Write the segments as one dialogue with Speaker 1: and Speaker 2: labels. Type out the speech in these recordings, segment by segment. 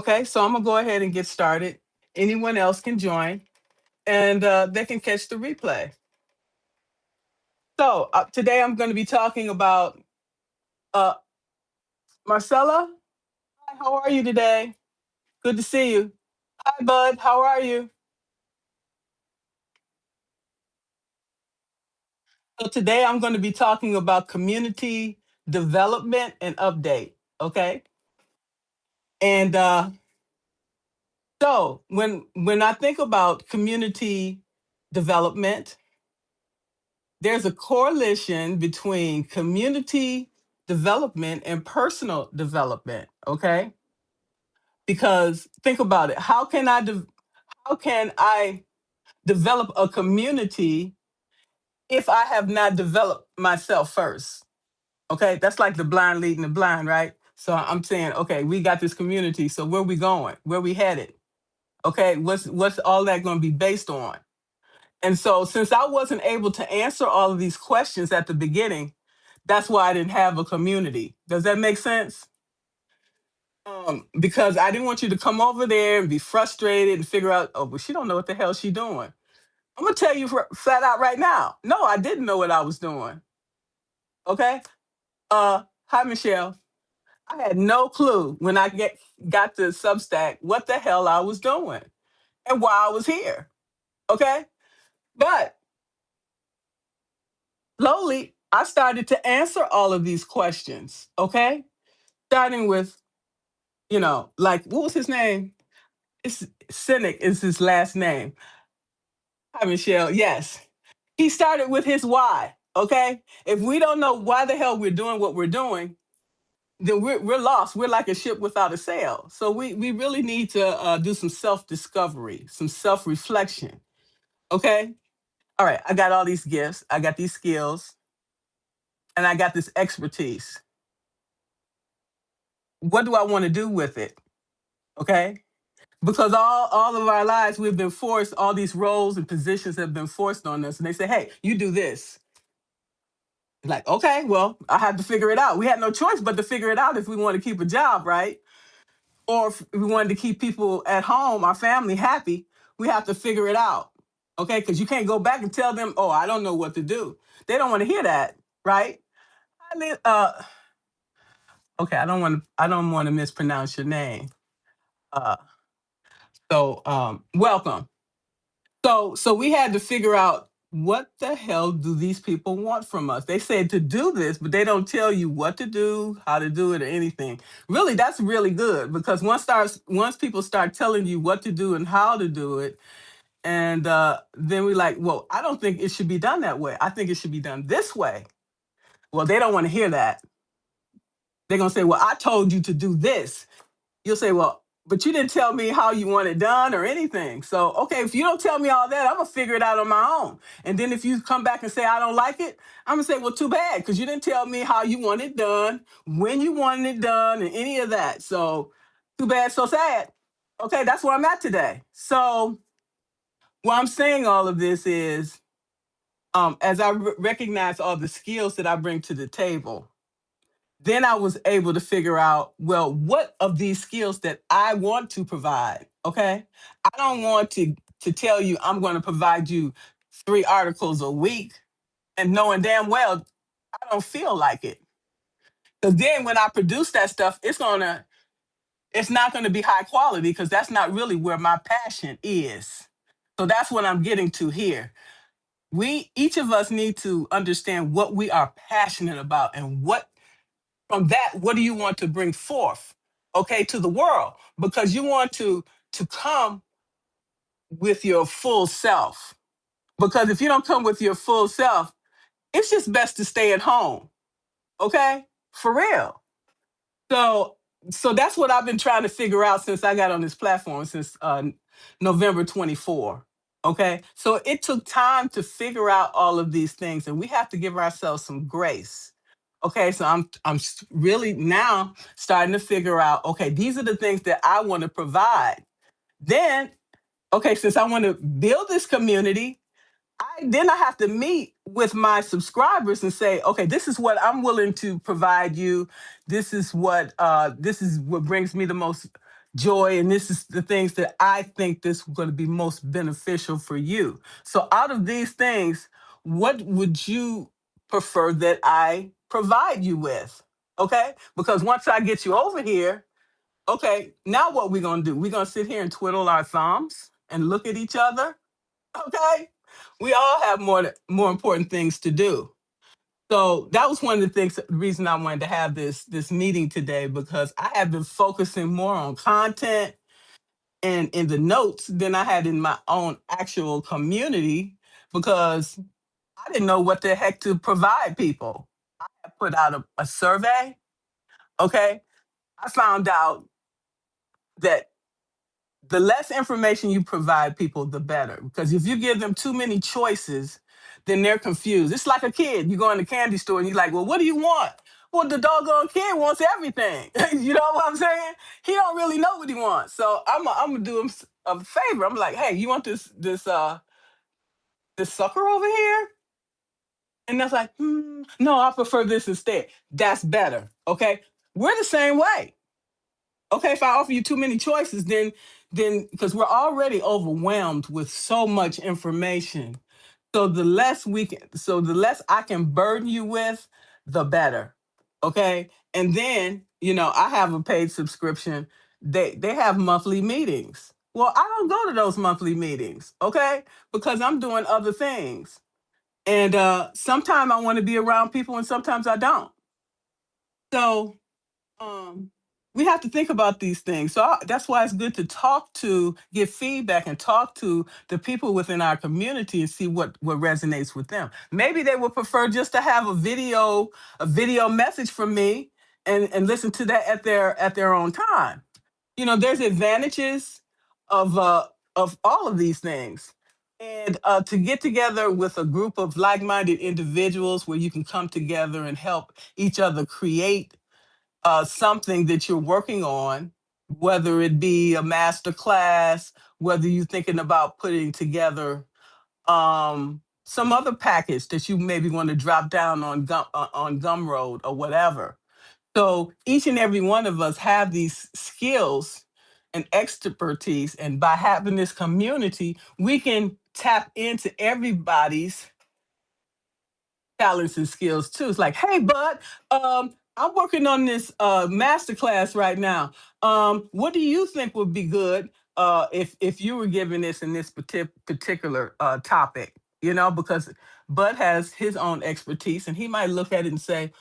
Speaker 1: Okay, so I'm gonna go ahead and get started. Anyone else can join, and they can catch the replay. So today I'm going to be talking about uh, Marcella. Hi, how are you today? Good to see you. Hi, Bud. How are you? So today I'm going to be talking about community development and update. Okay, and so when I think about community development, there's a correlation between community development and personal development. Okay, because think about it. How can I develop a community if I have not developed myself first? Okay, that's like the blind leading the blind, right? So I'm saying, okay, we got this community. So where we going? Where we headed? Okay, what's all that going to be based on? And so since I wasn't able to answer all of these questions at the beginning, that's why I didn't have a community. Does that make sense? Because I didn't want you to come over there and be frustrated and figure out, oh, well, she don't know what the hell she doing. I'm gonna tell you flat out right now. No, I didn't know what I was doing. Okay. Hi Michelle. I had no clue when got to Substack what the hell I was doing and why I was here. Okay. But slowly I started to answer all of these questions. Okay. Starting with, like what was his name? It's Cynic is his last name. Hi Michelle. Yes. He started with his why. Okay. If we don't know why the hell we're doing what we're doing, then we're lost. We're like a ship without a sail. So we really need to do some self discovery, some self reflection. Okay. All right. I got all these gifts. I got these skills, and I got this expertise. What do I want to do with it? Okay. Because all of our lives we've been forced. All these roles and positions have been forced on us, and they say, "Hey, you do this." Like, okay, well, I had to figure it out. We had no choice but to figure it out if we want to keep a job, right? Or if we wanted to keep people at home, our family happy, we have to figure it out. Okay, because you can't go back and tell them, "Oh, I don't know what to do." They don't want to hear that, right? I mean, okay, I don't want to mispronounce your name. Uh, so welcome. So we had to figure out what the hell do these people want from us? They said to do this, but they don't tell you what to do, how to do it, or anything. Really, that's really good because once people start telling you what to do and how to do it, and then we're like, well, I don't think it should be done that way. I think it should be done this way. Well, they don't want to hear that. They're gonna say, well, I told you to do this. You'll say, well, but you didn't tell me how you want it done or anything. So, okay, if you don't tell me all that, I'm gonna figure it out on my own. And then if you come back and say I don't like it, I'm gonna say, well, too bad, because you didn't tell me how you want it done, when you wanted it done, and any of that. So, too bad, so sad. Okay, that's where I'm at today. So, why I'm saying all of this is, as I recognize all the skills that I bring to the table, then I was able to figure out, well, what of these skills that I want to provide. Okay. I don't want to tell you I'm going to provide you 3 articles a week and knowing damn well I don't feel like it. Because then when I produce that stuff, it's not gonna be high quality because that's not really where my passion is. So that's what I'm getting to here. We each of us need to understand what we are passionate about and what from that, what do you want to bring forth, okay, to the world? Because you want to come with your full self. Because if you don't come with your full self, it's just best to stay at home, okay? For real. So so that's what I've been trying to figure out since I got on this platform since November 24. Okay. So it took time to figure out all of these things, and we have to give ourselves some grace. Okay. So really now starting to figure out, okay, these are the things that I want to provide. Then, okay, since I want to build this community, I have to meet with my subscribers and say, okay, this is what I'm willing to provide you. This is what brings me the most joy, and this is the things that I think this is going to be most beneficial for you. So out of these things, what would you prefer that I provide you with? Okay? Because once I get you over here, okay, now what we going to do? We're going to sit here and twiddle our thumbs and look at each other. Okay? We all have more important things to do. So that was one of the things, the reason I wanted to have this meeting today, because I have been focusing more on content and in the notes than I had in my own actual community, because I didn't know what the heck to provide people. I put out a survey. Okay. I found out that the less information you provide people, the better. Because if you give them too many choices, then they're confused. It's like a kid. You go in the candy store and you're like, well, what do you want? Well, the doggone kid wants everything. You know what I'm saying? He don't really know what he wants. So I'm gonna do him a favor. I'm like, hey, you want this sucker over here? And that's like, no, I prefer this instead. That's better. Okay. We're the same way. Okay, if I offer you too many choices, then because we're already overwhelmed with so much information. So the less I can burden you with, the better. Okay. And then, I have a paid subscription. They have monthly meetings. Well, I don't go to those monthly meetings, okay? Because I'm doing other things. And sometimes I want to be around people and sometimes I don't. So um we have to think about these things. So that's why it's good to give feedback and talk to the people within our community and see what resonates with them. Maybe they would prefer just to have a video message from me and listen to that at their own time. There's advantages of all of these things. And to get together with a group of like-minded individuals where you can come together and help each other create something that you're working on, whether it be a master class, whether you're thinking about putting together some other package that you maybe want to drop down on Gumroad or whatever. So each and every one of us have these skills and expertise, and by having this community, we can tap into everybody's talents and skills too. It's like, hey, bud, I'm working on this master class right now. What do you think would be good if you were given this in this particular topic? Because Bud has his own expertise, and he might look at it and say,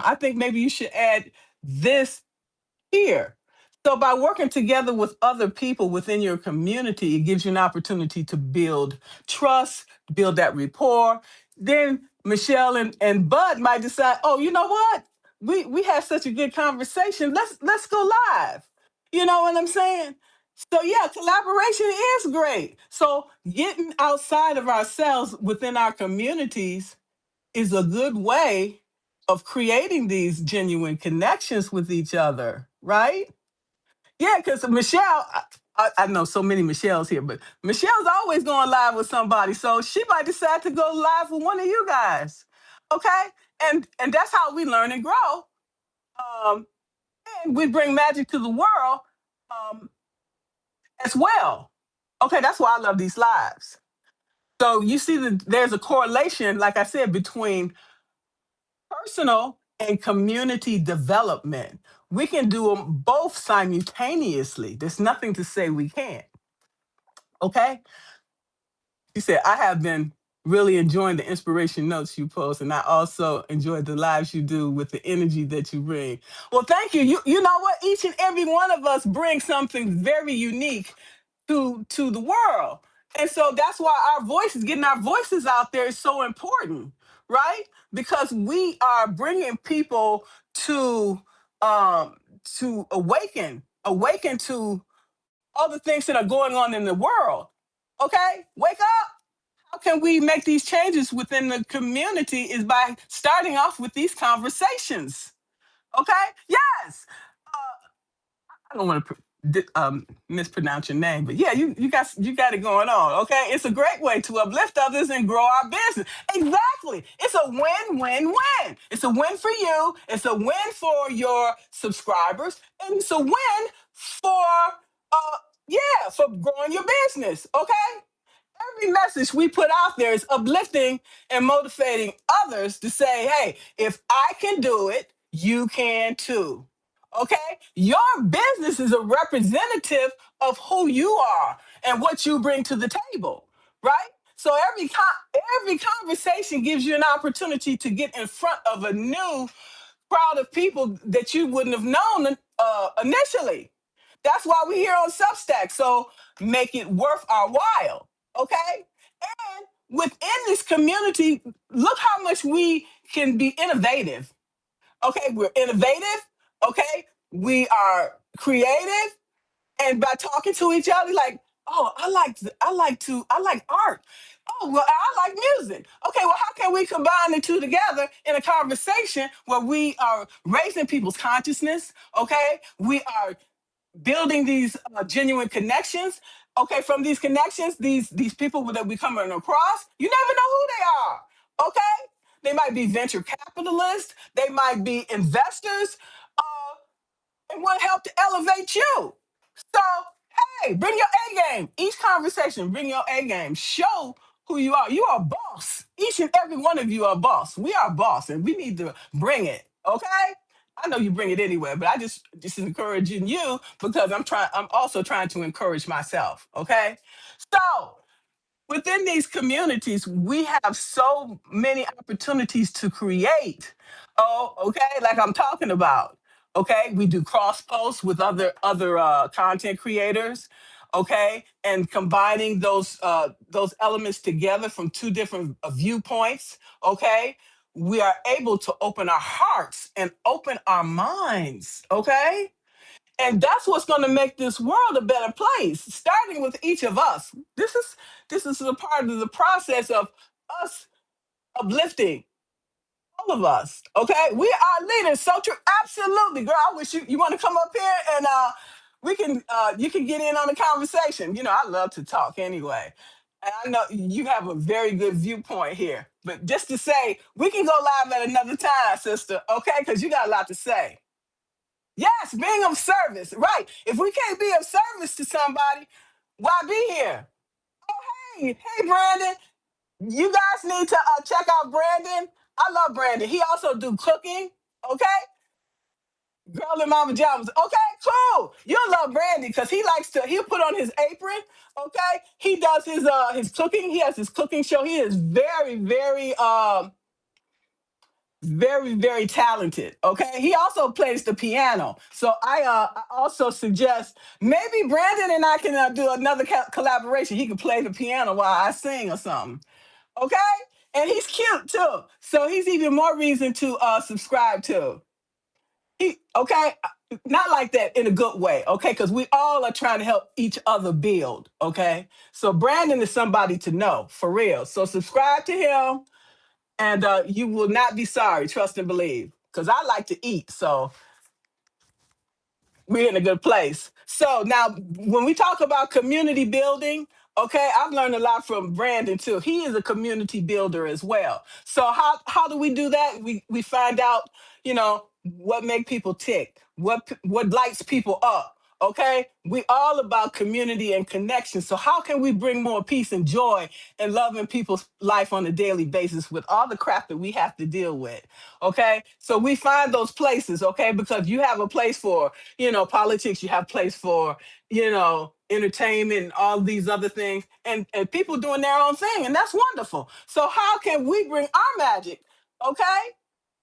Speaker 1: I think maybe you should add this here. So by working together with other people within your community, it gives you an opportunity to build trust, build that rapport. Then Michelle and Bud might decide, oh, you know what? We had such a good conversation. Let's go live. You know what I'm saying? So yeah, collaboration is great. So getting outside of ourselves within our communities is a good way of creating these genuine connections with each other, right? Yeah, because Michelle, I know so many Michelles here, but Michelle's always going live with somebody, so she might decide to go live with one of you guys. Okay, and that's how we learn and grow, um, and we bring magic to the world um, as well. Okay, that's why I love these lives. So you see that there's a correlation, like I said, between personal and community development. We can do them both simultaneously. There's nothing to say we can't. Okay. She said, I have been really enjoying the inspiration notes you post, and I also enjoyed the lives you do with the energy that you bring. Well, thank you. You know what? Each and every one of us brings something very unique to the world. And so that's why getting our voices out there is so important, right? Because we are bringing people to um to awaken to all the things that are going on in the world. Okay? Wake up. How can we make these changes within the community is by starting off with these conversations. Okay? Yes. I don't want to mispronounce your name, but yeah, you got it going on. Okay, it's a great way to uplift others and grow our business. Exactly, it's a win-win-win. It's a win for you. It's a win for your subscribers, and it's a win for for growing your business. Okay, every message we put out there is uplifting and motivating others to say, hey, if I can do it, you can too. Okay? Your business is a representative of who you are and what you bring to the table, right? So every conversation gives you an opportunity to get in front of a new crowd of people that you wouldn't have known initially. That's why we're here on Substack. So make it worth our while. Okay. And within this community, look how much we can be innovative. Okay. We're innovative. Okay. We are creative. And by talking to each other, like, oh, I like art. Oh, well, I like music. Okay, well, how can we combine the two together in a conversation where we are raising people's consciousness? Okay, we are building these genuine connections. Okay, from these connections, these people that we coming across, you never know who they are. Okay, they might be venture capitalists, they might be investors, and want to help to elevate you. So, hey, bring your A game. Each conversation, bring your A game. Show who you are. You are a boss. Each and every one of you are a boss. We are a boss, and we need to bring it. Okay. I know you bring it anywhere, but I just encouraging you because I'm trying. I'm also trying to encourage myself. Okay. So within these communities, we have so many opportunities to create. Oh, okay, like I'm talking about. Okay, we do cross posts with other content creators. Okay, and combining those elements together from two different viewpoints. Okay, we are able to open our hearts and open our minds. Okay, and that's what's going to make this world a better place, starting with each of us. This is a part of the process of us uplifting all of us. Okay, we are leaders. So true, absolutely, girl. I wish you want to come up here and we can you can get in on the conversation. You know, I love to talk anyway. And I know you have a very good viewpoint here. But just to say, we can go live at another time, sister, okay? Because you got a lot to say. Yes, being of service, right. If we can't be of service to somebody, why be here? Hey, Brandon, you guys need to check out Brandon. I love Brandon. He also do cooking, okay? Girl in Mama Jams. Okay, cool. You'll love Brandon because he'll put on his apron, okay? He does his cooking. He has his cooking show. He is very talented. Okay, he also plays the piano. So I also suggest maybe Brandon and I can do another collaboration. He can play the piano while I sing or something. Okay, and he's cute too. So he's even more reason to subscribe to. He okay. Not like that in a good way, okay? Because we all are trying to help each other build, okay? So Brandon is somebody to know, for real. So subscribe to him and you will not be sorry. Trust and believe. Because I like to eat, so we're in a good place. So now, when we talk about community building, okay, I've learned a lot from Brandon too. He is a community builder as well. So how do we do that? We find out, what make people tick, what lights people up. Okay, we all about community and connection. So how can we bring more peace and joy and love in people's life on a daily basis with all the crap that we have to deal with? Okay, so we find those places. Okay, because you have a place for politics, you have place for entertainment and all these other things, and people doing their own thing, and that's wonderful. So how can we bring our magic? Okay,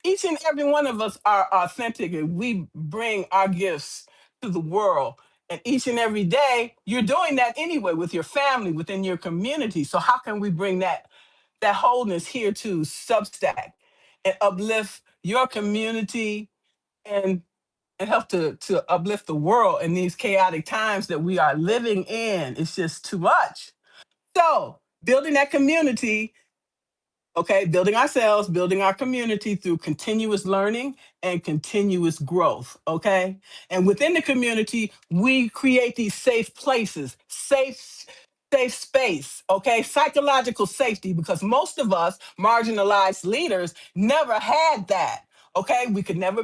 Speaker 1: each and every one of us are authentic and we bring our gifts to the world. And each and every day, you're doing that anyway with your family, within your community. So how can we bring that wholeness here to Substack and uplift your community and help to uplift the world in these chaotic times that we are living in? It's just too much. So building that community. Okay, building ourselves, building our community through continuous learning and continuous growth. Okay, and within the community, we create these safe places, safe space. Okay, psychological safety, because most of us marginalized leaders never had that. Okay, we could never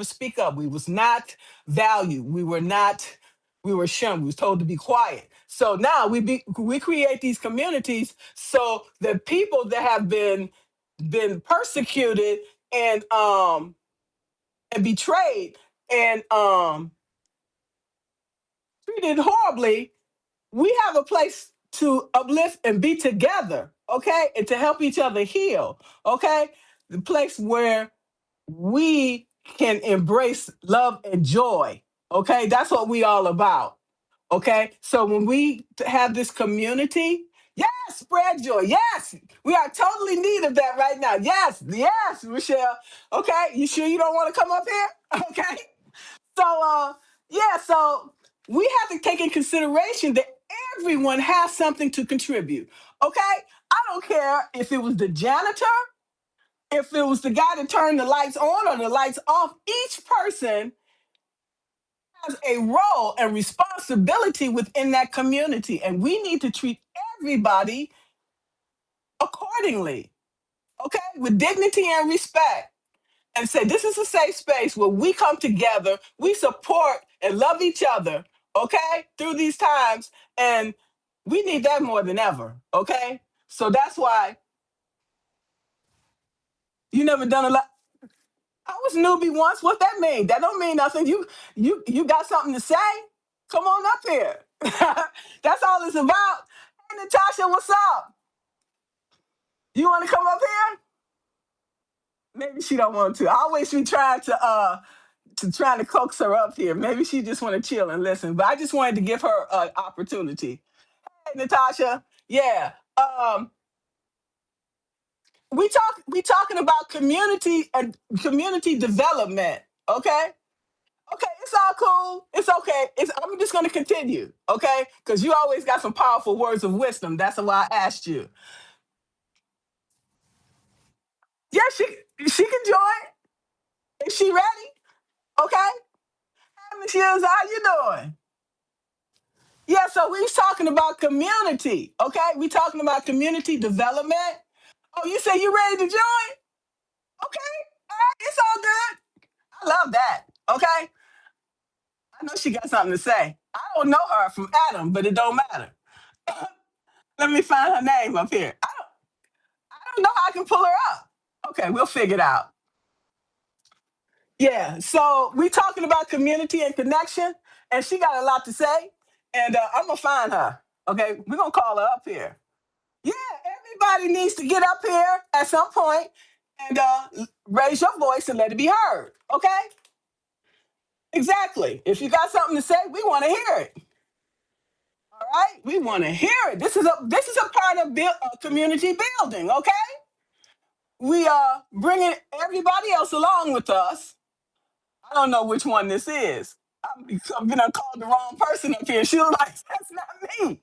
Speaker 1: speak up. We was not valued. We were not We were shunned. We was told to be quiet. So now we create these communities so the people that have been persecuted and betrayed and treated horribly, we have a place to uplift and be together, okay, and to help each other heal, okay, the place where we can embrace love and joy, okay, that's what we all about, okay. So when we have this community, yes, spread joy, yes, we are totally in need of that right now, yes, yes, Michelle, okay, you sure you don't want to come up here? Okay. So yeah, so we have to take in consideration that everyone has something to contribute. Okay? I don't care if it was the janitor, if it was the guy that turned the lights on or the lights off. Each person has a role and responsibility within that community, and we need to treat everybody accordingly. Okay? With dignity and respect. And say this is a safe space where we come together, we support and love each other, okay, through these times. And we need that more than ever, okay? So that's why you never done a lot. I was newbie once. What that mean? That don't mean nothing. You got something to say? Come on up here. That's all it's about. Hey Natasha, what's up? You want to come up here? Maybe she don't want to. I always be trying to coax her up here. Maybe she just want to chill and listen. But I just wanted to give her an opportunity. Hey, Natasha. Yeah. We talking about community and community development. Okay. Okay. It's all cool. It's okay. I'm just going to continue. Okay. Because you always got some powerful words of wisdom. That's why I asked you. Yeah, she can join. Is she ready? Okay. Hey, Miss Hughes, how you doing? Yeah, so we talking about community, okay? We talking about community development. Oh, you say you ready to join? Okay, all right, it's all good. I love that. Okay, I know she got something to say. I don't know her from Adam, but it don't matter. Let me find her name up here. I don't know how I can pull her up. Okay, we'll figure it out. Yeah, so we talking about community and connection, and she got a lot to say, and I'm gonna find her. Okay, we're gonna call her up here. Yeah, everybody needs to get up here at some point and raise your voice and let it be heard. Okay? Exactly. If you got something to say, we want to hear it. All right? We want to hear it. This is a part of community building. Okay? We are bringing everybody else along with us. I don't know which one this is. I'm gonna call the wrong person up here. She was like, "That's not me."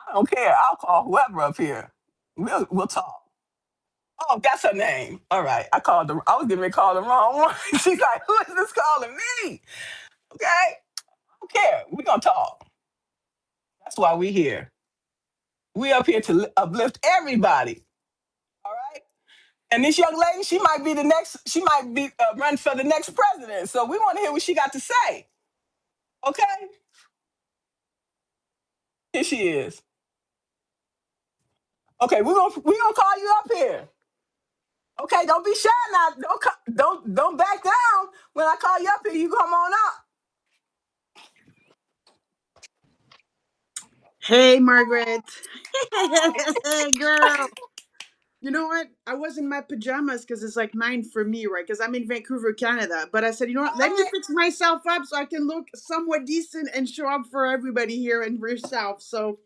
Speaker 1: I don't care. I'll call whoever up here. We'll talk. Oh, that's her name. All right. I was getting ready to call the wrong one. She's like, who is this calling me? Okay. I don't care. We're gonna talk. That's why we here. We up here to uplift everybody. All right. And this young lady, she might be run for the next president. So we want to hear what she got to say. Okay. Here she is. Okay, we're gonna call you up here. Okay, don't be shy now. Don't back down. When I call you up here, you come on up.
Speaker 2: Hey, Margaret. Hey, girl. You know what? I was in my pajamas because it's like 9 for me, right? Because I'm in Vancouver, Canada. But I said, you know what?
Speaker 1: All
Speaker 2: Let me
Speaker 1: right.
Speaker 2: fix myself up so I can look somewhat decent and show up for everybody here and for yourself. So,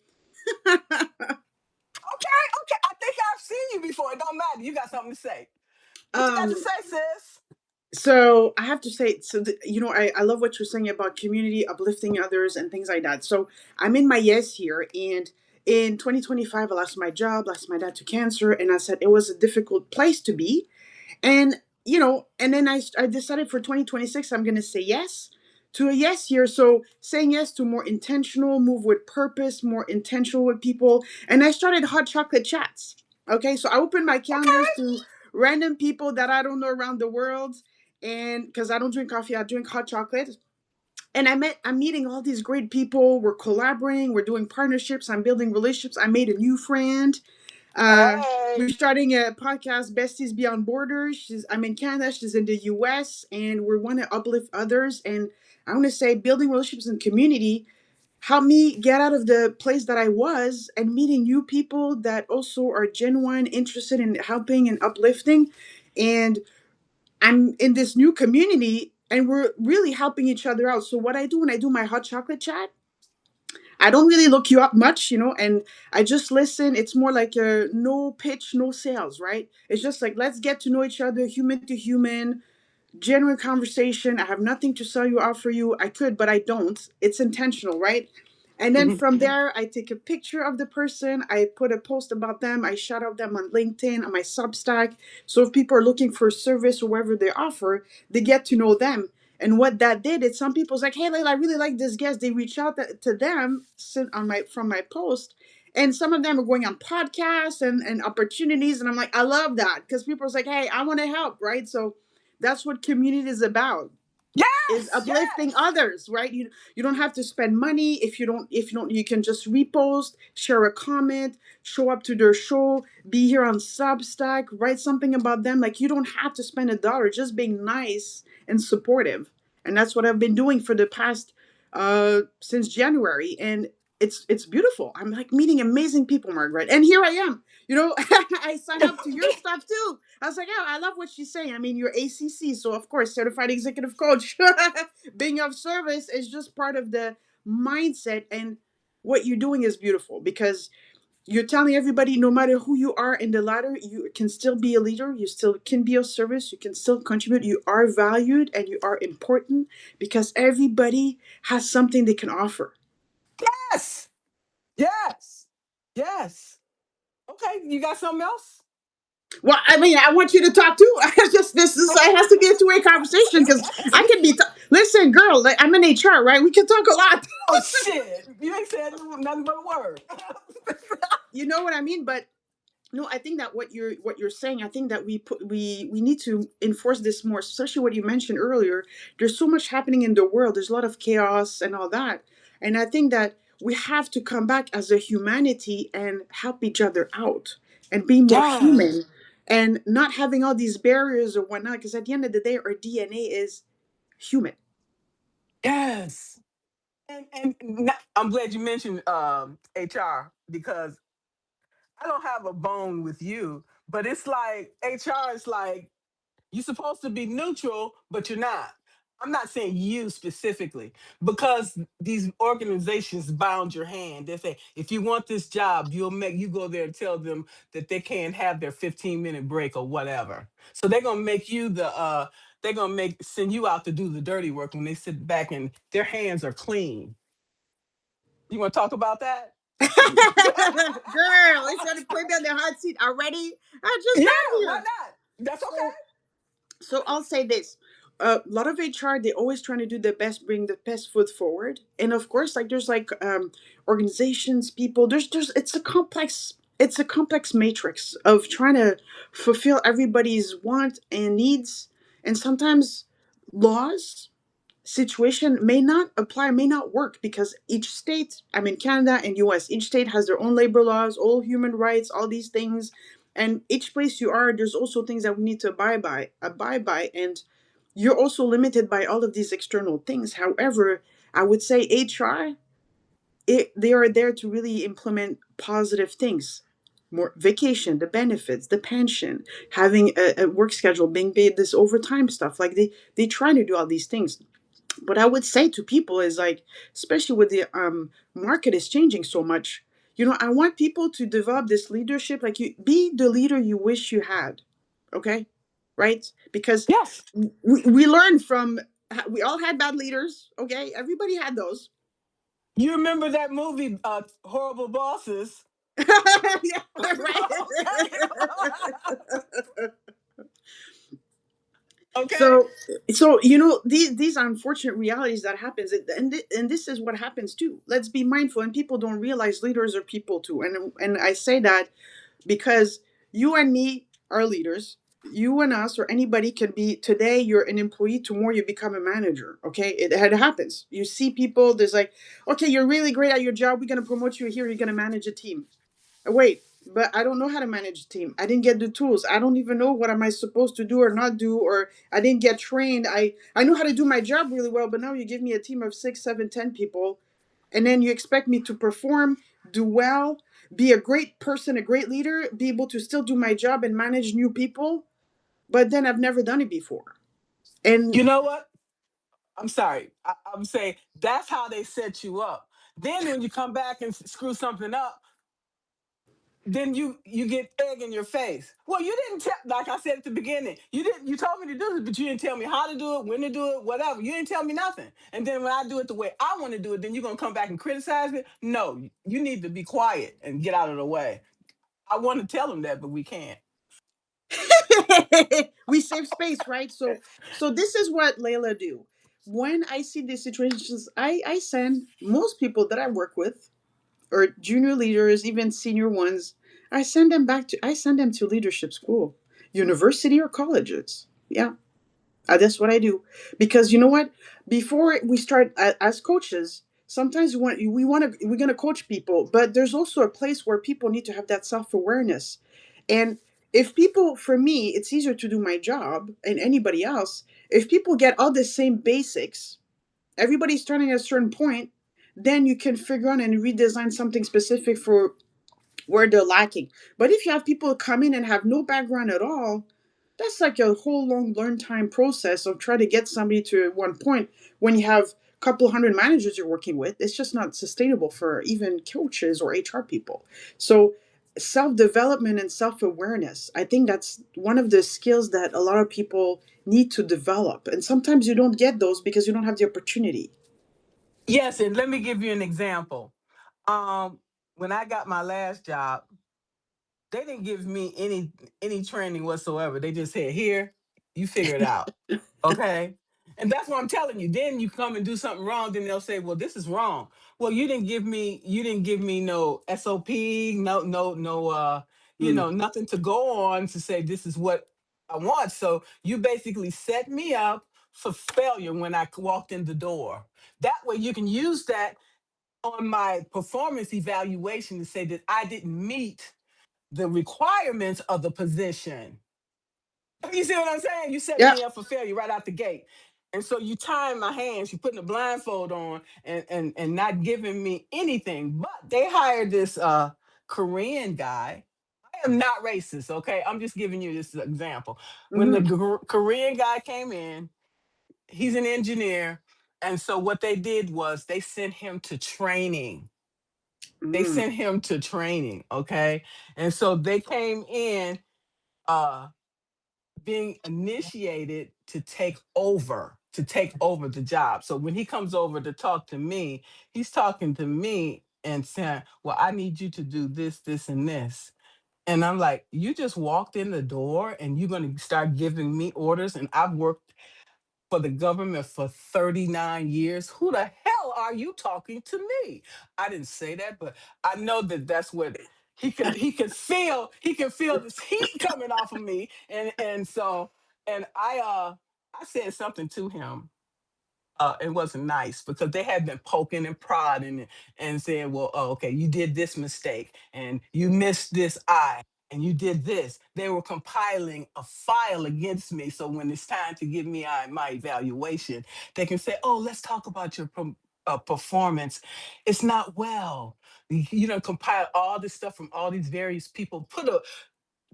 Speaker 1: Okay, okay. I think I've seen you before. It don't matter. You got something to say. What you got to
Speaker 2: um,
Speaker 1: say, sis?
Speaker 2: so I have to say, I love what you're saying about community uplifting others and things like that. So I'm in my yes here, and in 2025, I lost my job, lost my dad to cancer, and I said it was a difficult place to be. And, and then I decided for 2026, I'm going to say yes to a yes year. So saying yes to more intentional, move with purpose, more intentional with people. And I started hot chocolate chats. Okay. So I opened my calendars
Speaker 1: Okay.
Speaker 2: to random people that I don't know around the world. And because I don't drink coffee, I drink hot chocolate. And I'm meeting all these great people. We're collaborating, we're doing partnerships, I'm building relationships. I made a new friend. We're
Speaker 1: Hey.
Speaker 2: starting a podcast, Besties Beyond Borders. I'm in Canada, she's in the US, and we want to uplift others. And I want to say building relationships in community helped me get out of the place that I was and meeting new people that also are genuine, interested in helping and uplifting. And I'm in this new community and we're really helping each other out. So what I do when I do my hot chocolate chat, I don't really look you up much, and I just listen. It's more like a no pitch, no sales, right? It's just like let's get to know each other, human to human, genuine conversation. I have nothing to sell you, offer you. I could, but I don't. It's intentional, right? And then
Speaker 1: Mhm.
Speaker 2: from there, I take a picture of the person. I put a post about them. I shout out them on LinkedIn, on my Substack. So if people are looking for a service or whatever they offer, they get to know them. And what that did is some people's like, hey, Layla, I really like this guest. They reach out to them on my from my post. And some of them are going on podcasts and opportunities. And I'm like, I love that because people's like, hey, I want to help, right? So that's what community is about, is
Speaker 1: Yes,
Speaker 2: uplifting
Speaker 1: yes.
Speaker 2: others, right? You don't have to spend money. If you don't you can just repost, share a comment, show up to their show, be here on Substack, write something about them. Like you don't have to spend a dollar, just being nice and supportive. And that's what I've been doing for the past since January. And it's beautiful. I'm like meeting amazing people, Margaret. And here I am. I signed up to your stuff too. I was like, oh, I love what she's saying. I mean, you're ACC, so of course, certified executive coach. Being of service is just part of the mindset, and what you're doing is beautiful because you're telling everybody, no matter who you are in the ladder, you can still be a leader. You still can be of service. You can still contribute. You are valued and you are important because everybody has something they can offer.
Speaker 1: Yes. Yes. Yes. Okay, you got something else?
Speaker 2: Well, I mean, I want you to talk too. I just this is it has to be a two-way conversation because I can be. Listen, girl, like, I'm in HR, right? We can talk a lot.
Speaker 1: Oh shit! You ain't said nothing but a word.
Speaker 2: You know what I mean? But no, I think that what you're saying, I think that we need to enforce this more, especially what you mentioned earlier. There's so much happening in the world. There's a lot of chaos and all that, and I think that we have to come back as a humanity and help each other out and be more human
Speaker 1: Yes.
Speaker 2: and not having all these barriers or whatnot. Because at the end of the day, our DNA is human.
Speaker 1: Yes. I'm glad you mentioned HR because I don't have a bone with you, but it's like HR is like you're supposed to be neutral, but you're not. I'm not saying you specifically because these organizations bound your hand. They say if you want this job, you go there and tell them that they can't have their 15-minute break or whatever. So they're gonna make you they're gonna make send you out to do the dirty work when they sit back and their hands are clean. You want to talk about that?
Speaker 2: Girl, it's gonna put me on the hot seat already. I just
Speaker 1: Yeah,
Speaker 2: got
Speaker 1: why
Speaker 2: here.
Speaker 1: not? That's
Speaker 2: So
Speaker 1: okay.
Speaker 2: I'll say this. A lot of HR, they always trying to do the best, bring the best foot forward. And of course, like there's like organizations, people, there's it's a complex matrix of trying to fulfill everybody's want and needs. And sometimes laws situation may not apply, may not work because each state, I mean Canada and US, each state has their own labor laws, all human rights, all these things. And each place you are, there's also things that we need to abide by. And you're also limited by all of these external things. However, I would say HR, they are there to really implement positive things. More vacation, the benefits, the pension, having a work schedule, being paid this overtime stuff. Like they try to do all these things. What I would say to people is like, especially with the market is changing so much, I want people to develop this leadership. Like you be the leader you wish you had. Okay, right? Because
Speaker 1: Yes.
Speaker 2: we learned from, we all had bad leaders. Okay, everybody had those.
Speaker 1: You remember that movie, Horrible Bosses?
Speaker 2: Yeah, right.
Speaker 1: Okay.
Speaker 2: so these are unfortunate realities that happens, and this is what happens too. Let's be mindful, and people don't realize leaders are people too. And I say that because you and me are leaders. you and us or anybody can be, today you're an employee, tomorrow you become a manager. Okay, it happens. You see people, there's like, okay, you're really great at your job, we're going to promote you here, you're going to manage a team. Wait, but I don't know how to manage a team. I didn't get the tools. I don't even know what am I supposed to do or not do, or I didn't get trained. I know how to do my job really well, but now you give me a team of 6, 7, 10 people, and then you expect me to perform, do well, be a great person, a great leader, be able to still do my job and manage new people, but then I've never done it before. And
Speaker 1: You know what? I'm sorry. I'm saying that's how they set you up. Then when you come back and screw something up, then you get egg in your face. Well, you didn't tell, like I said at the beginning, you didn't, you told me to do this, but you didn't tell me how to do it, when to do it, whatever. You didn't tell me nothing. And then when I do it the way I want to do it, then you're gonna come back and criticize me. No, you need to be quiet and get out of the way. I want to tell them that, but we can't.
Speaker 2: we save space, right? So this is what Layla do. When I see these situations, I send most people that I work with, or junior leaders, even senior ones, I send them to leadership school, university or colleges. Yeah, that's what I do. Because you know what? Before we start as coaches, sometimes we're gonna coach people, but there's also a place where people need to have that self awareness. And if people, for me, it's easier to do my job and anybody else. If people get all the same basics, everybody's starting at a certain point, then you can figure out and redesign something specific for where they're lacking. But if you have people come in and have no background at all, that's like a whole long learn time process of trying to get somebody to one point. When you have a couple hundred managers you're working with, it's just not sustainable for even coaches or HR people. So self-development and self-awareness, I think that's one of the skills that a lot of people need to develop, and sometimes you don't get those because you don't have the opportunity.
Speaker 1: Yes, and let me give you an example. Um, when I got my last job, they didn't give me any training whatsoever. They just said, "Here, you figure it out." Okay. And that's what I'm telling you. Then you come and do something wrong, then they'll say, "Well, this is wrong." Well, you didn't give me no SOP, no
Speaker 2: Mm.
Speaker 1: nothing to go on to say this is what I want. So you basically set me up for failure when I walked in the door. That way you can use that on my performance evaluation to say that I didn't meet the requirements of the position. You see what I'm saying? You setting
Speaker 2: Yeah.
Speaker 1: me up for failure right out the gate. And so you tying my hands, you putting a blindfold on and not giving me anything. But they hired this Korean guy. I am not racist, okay? I'm just giving you this example. When the
Speaker 2: Hmm.
Speaker 1: Korean guy came in, he's an engineer. And so what they did was they sent him to training. They
Speaker 2: Mm.
Speaker 1: sent him to training, okay? And so they came in uh being initiated to take over the job. So when he comes over to talk to me, he's talking to me and saying, "Well, I need you to do this, this, and this." And I'm like, "You just walked in the door and you're going to start giving me orders, and I've worked for the government for 39 years. Who the hell are you talking to me?" I didn't say that, but I know that that's what he can feel this heat coming off of me. And I said something to him. It wasn't nice because they had been poking and prodding and saying, "Well, oh, okay, you did this mistake and you missed this I and you did this." They were compiling a file against me. So when it's time to give me my evaluation, they can say, "Oh, let's talk about your performance. It's not well. You know, compile all this stuff from all these various people,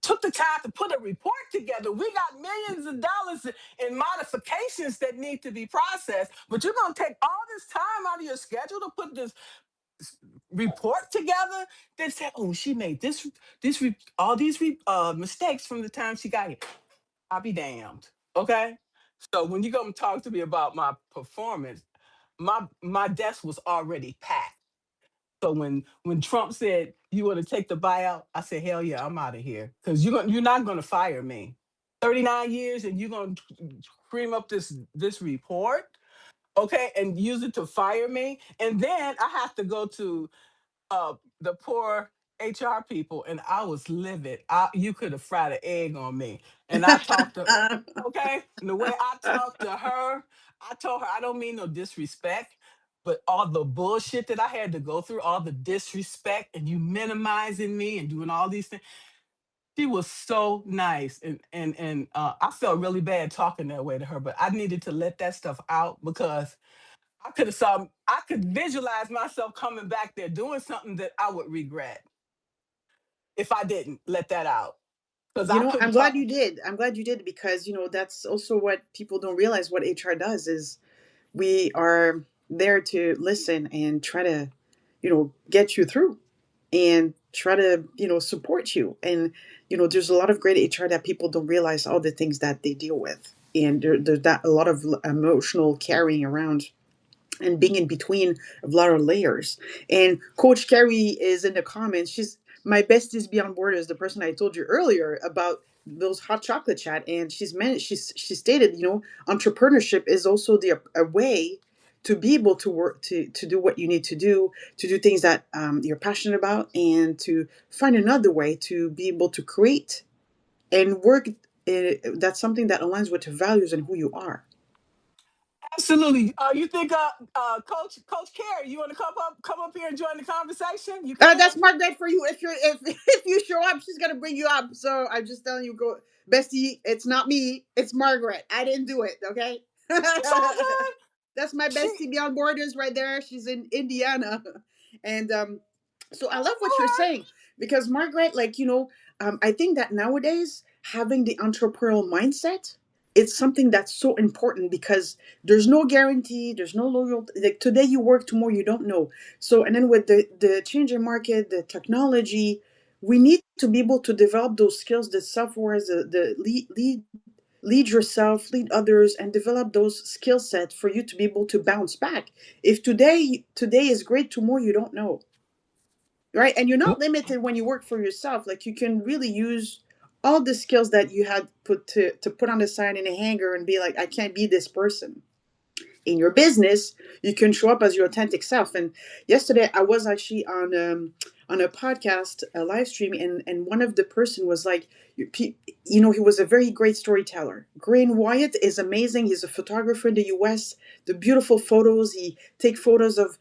Speaker 1: took the time to put a report together. We got millions of dollars in modifications that need to be processed, but you're going to take all this time out of your schedule to put this report together." They said, "Oh, she made all these mistakes from the time she got here." I'll be damned. Okay. So when you go and talk to me about my performance, my desk was already packed. So when Trump said, "You want to take the buyout?" I said, "Hell yeah, I'm out of here." Because you're not gonna fire me. 39 years and you're gonna cream up this report, okay, and use it to fire me. And then I have to go to the poor HR people, and I was livid. You could have fried an egg on me. And I talked to, okay, and the way I talked to her, I told her I don't mean no disrespect, but all the bullshit that I had to go through, all the disrespect, and you minimizing me and doing all these things. She was so nice, and I felt really bad talking that way to her, but I needed to let that stuff out because I could visualize myself coming back there doing something that I would regret if I didn't let that out. Because
Speaker 2: You
Speaker 1: I
Speaker 2: know, I'm
Speaker 1: couldn't
Speaker 2: glad
Speaker 1: talk.
Speaker 2: you did. I'm glad you did because, that's also what people don't realize what HR does is we are there to listen and try to, get you through and try to, support you. And, there's a lot of great HR that people don't realize all the things that they deal with. And there's that a lot of emotional carrying around and being in between a lot of layers. And Coach Carrie is in the comments. She's my besties beyond borders, the person I told you earlier about those hot chocolate chat. And she stated, entrepreneurship is also a way to be able to work to do what you need to do things that you're passionate about, and to find another way to be able to create and work. That's something that aligns with your values and who you are.
Speaker 1: Absolutely. You think, Coach Carey, you want to come up here and join the conversation? You can.
Speaker 2: That's Margaret for you. If if you show up, she's gonna bring you up. So I'm just telling you, go, bestie. It's not me. It's Margaret. I didn't do it. Okay.
Speaker 1: It's all good.
Speaker 2: That's my
Speaker 1: She,
Speaker 2: bestie beyond borders right there. She's in Indiana, and so I love what you're
Speaker 1: all
Speaker 2: saying because Margaret, like I think that nowadays having the entrepreneurial mindset, it's something that's so important because there's no guarantee, there's no loyalty. Like today you work, tomorrow you don't know. So and then with the changing market, the technology, we need to be able to develop those skills, the software, the lead yourself, lead others, and develop those skill sets for you to be able to bounce back. If today is great, tomorrow you don't know, right? And you're not
Speaker 1: right.
Speaker 2: limited when you work for yourself. Like you can really use all the skills that you had put to put on the side in a hanger and be like, I can't be this person in your business. You can show up as your authentic self. And yesterday I was actually on a podcast, a live stream, and one of the person was like, he was a very great storyteller. Green Wyatt is amazing. He's a photographer in the US. The beautiful photos, he take photos of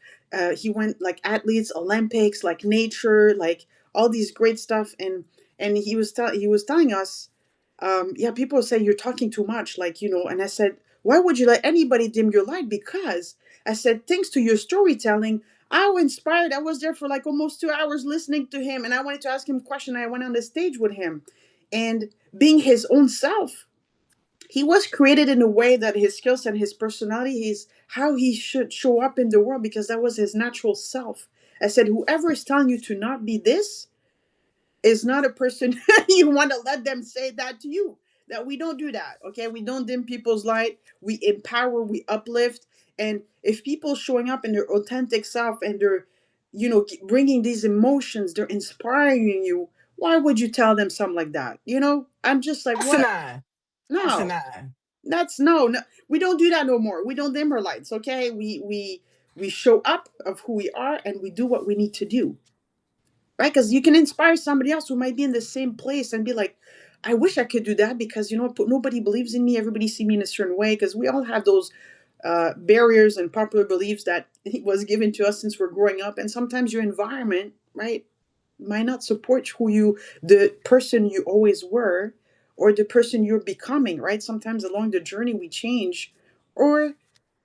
Speaker 2: he went like athletes, Olympics, like nature, like all these great stuff. And he was telling us, yeah, people say you're talking too much, like, and I said, why would you let anybody dim your light? Because I said, thanks to your storytelling, I was inspired. I was there for like almost 2 hours listening to him, and I wanted to ask him a question. I went on the stage with him, and being his own self, he was created in a way that his skills and his personality, his how he should show up in the world, because that was his natural self. I said, whoever is telling you to not be this is not a person you want to let them say that to you. That we don't do that, okay? We don't dim people's light. We empower, we uplift. And if people showing up in their authentic self and they're, bringing these emotions, they're inspiring you. Why would you tell them something like that? I'm just like, what?
Speaker 1: Asinine.
Speaker 2: No,
Speaker 1: Asinine.
Speaker 2: that's no. We don't do that no more. We don't dim our lights, okay? We show up of who we are and we do what we need to do, right? Because you can inspire somebody else who might be in the same place and be like, I wish I could do that, because nobody believes in me. Everybody see me in a certain way, because we all have those barriers and popular beliefs that was given to us since we're growing up. And sometimes your environment, right, might not support the person you always were, or the person you're becoming, right? Sometimes along the journey we change, or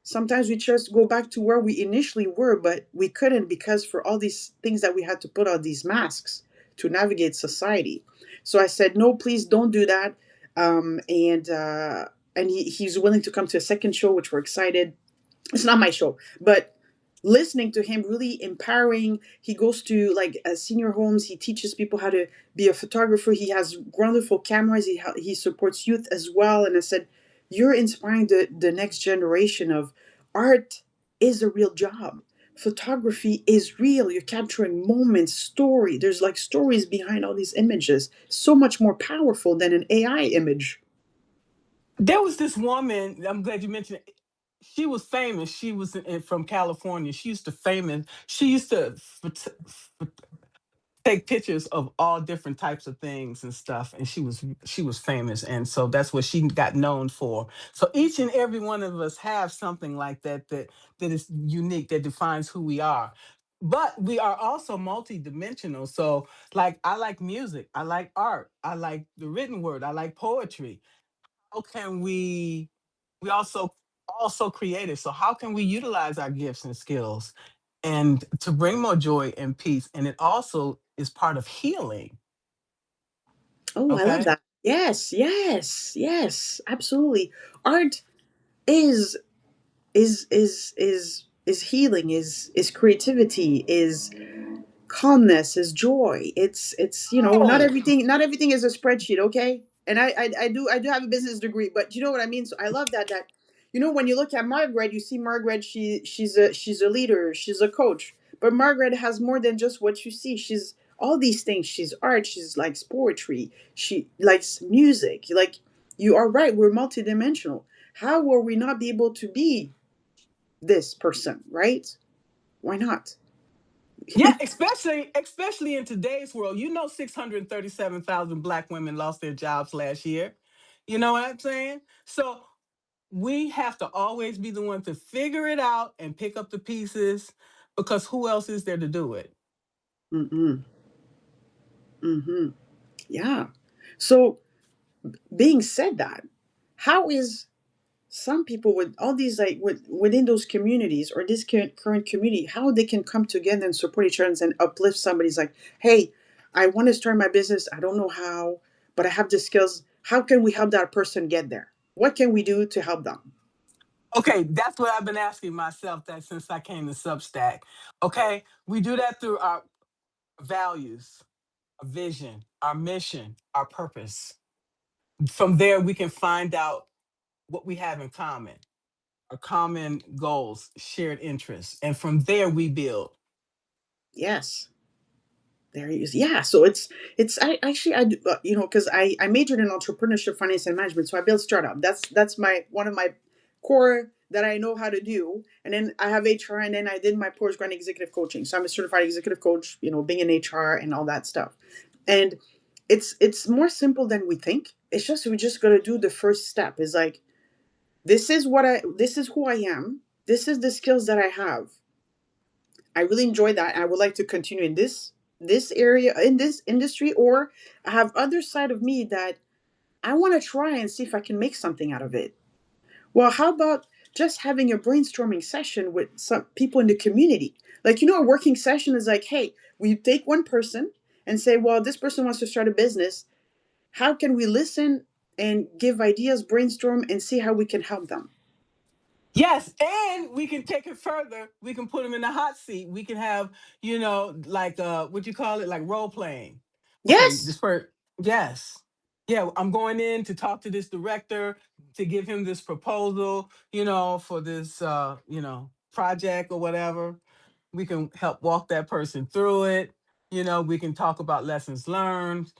Speaker 2: sometimes we just go back to where we initially were, but we couldn't, because for all these things that we had to put on these masks to navigate society. So I said, no, please don't do that. And he's willing to come to a second show, which we're excited. It's not my show, but listening to him really empowering. He goes to like senior homes. He teaches people how to be a photographer. He has wonderful cameras. He supports youth as well. And I said, you're inspiring the next generation of art is a real job. Photography is real. You're capturing moments, story. There's like stories behind all these images, so much more powerful than an AI image.
Speaker 1: There was this woman, I'm glad you mentioned it. She was famous. She was from California. She used to take pictures of all different types of things and stuff, and she was famous, and so that's what she got known for. So each and every one of us have something like that, that is unique, that defines who we are. But we are also multidimensional. So like, I like music, I like art, I like the written word, I like poetry. How can we also creative, so how can we utilize our gifts and skills and to bring more joy and peace, and it also is part of healing.
Speaker 2: Oh, I love
Speaker 1: Okay.
Speaker 2: that. Yes, yes, yes, absolutely. Art is is healing, is creativity, is calmness, is joy. It's not
Speaker 1: Oh,
Speaker 2: everything is a spreadsheet, okay? And I do have a business degree, but you know what I mean. So I love that when you look at Margaret, you see Margaret. She's a leader. She's a coach. But Margaret has more than just what you see. She's all these things. She's art. She's likes poetry. She likes music. Like, you are right. We're multidimensional. How will we not be able to be this person, right? Why not?
Speaker 1: yeah, especially in today's world. 637,000 Black women lost their jobs last year. You know what I'm saying? So we have to always be the one to figure it out and pick up the pieces, because who else is there to do it?
Speaker 2: Mm-mm. Mm-hmm. Yeah. So, being said that, how is some people with all these, like, within those communities, or this current community, how they can come together and support each other and uplift somebody's like, hey, I want to start my business. I don't know how, but I have the skills. How can we help that person get there? What can we do to help them?
Speaker 1: Okay, that's what I've been asking myself that since I came to Substack. Okay, we do that through our values, our vision, our mission, our purpose. From there, we can find out what we have in common, our common goals, shared interests, and from there we build.
Speaker 2: Yes. There he is. Yeah. So it's I actually I do, because I majored in entrepreneurship, finance, and management. So I built startup. That's my one of my core that I know how to do. And then I have HR, and then I did my postgrad executive coaching. So I'm a certified executive coach. Being in HR and all that stuff. And it's more simple than we think. It's just we just got to do the first step. Is like, this is who I am. This is the skills that I have. I really enjoy that. I would like to continue in this area, in this industry, or I have other side of me that I want to try and see if I can make something out of it. Well, how about just having a brainstorming session with some people in the community? Like, a working session is like, hey, we take one person and say, well, this person wants to start a business. How can we listen and give ideas, brainstorm, and see how we can help them?
Speaker 1: Yes, and we can take it further. We can put them in the hot seat. We can have, like what you call it, like role playing. Okay,
Speaker 2: Yes.
Speaker 1: this part, yes. Yeah, I'm going in to talk to this director to give him this proposal, for this project or whatever. We can help walk that person through it. We can talk about lessons learned,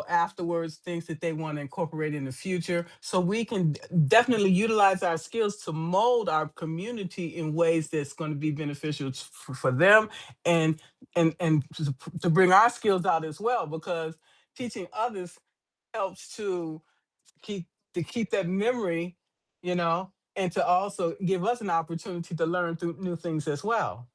Speaker 1: afterwards, things that they want to incorporate in the future. So we can definitely utilize our skills to mold our community in ways that's going to be beneficial for them, and to bring our skills out as well, because teaching others helps keep keep that memory, and to also give us an opportunity to learn through new things as well.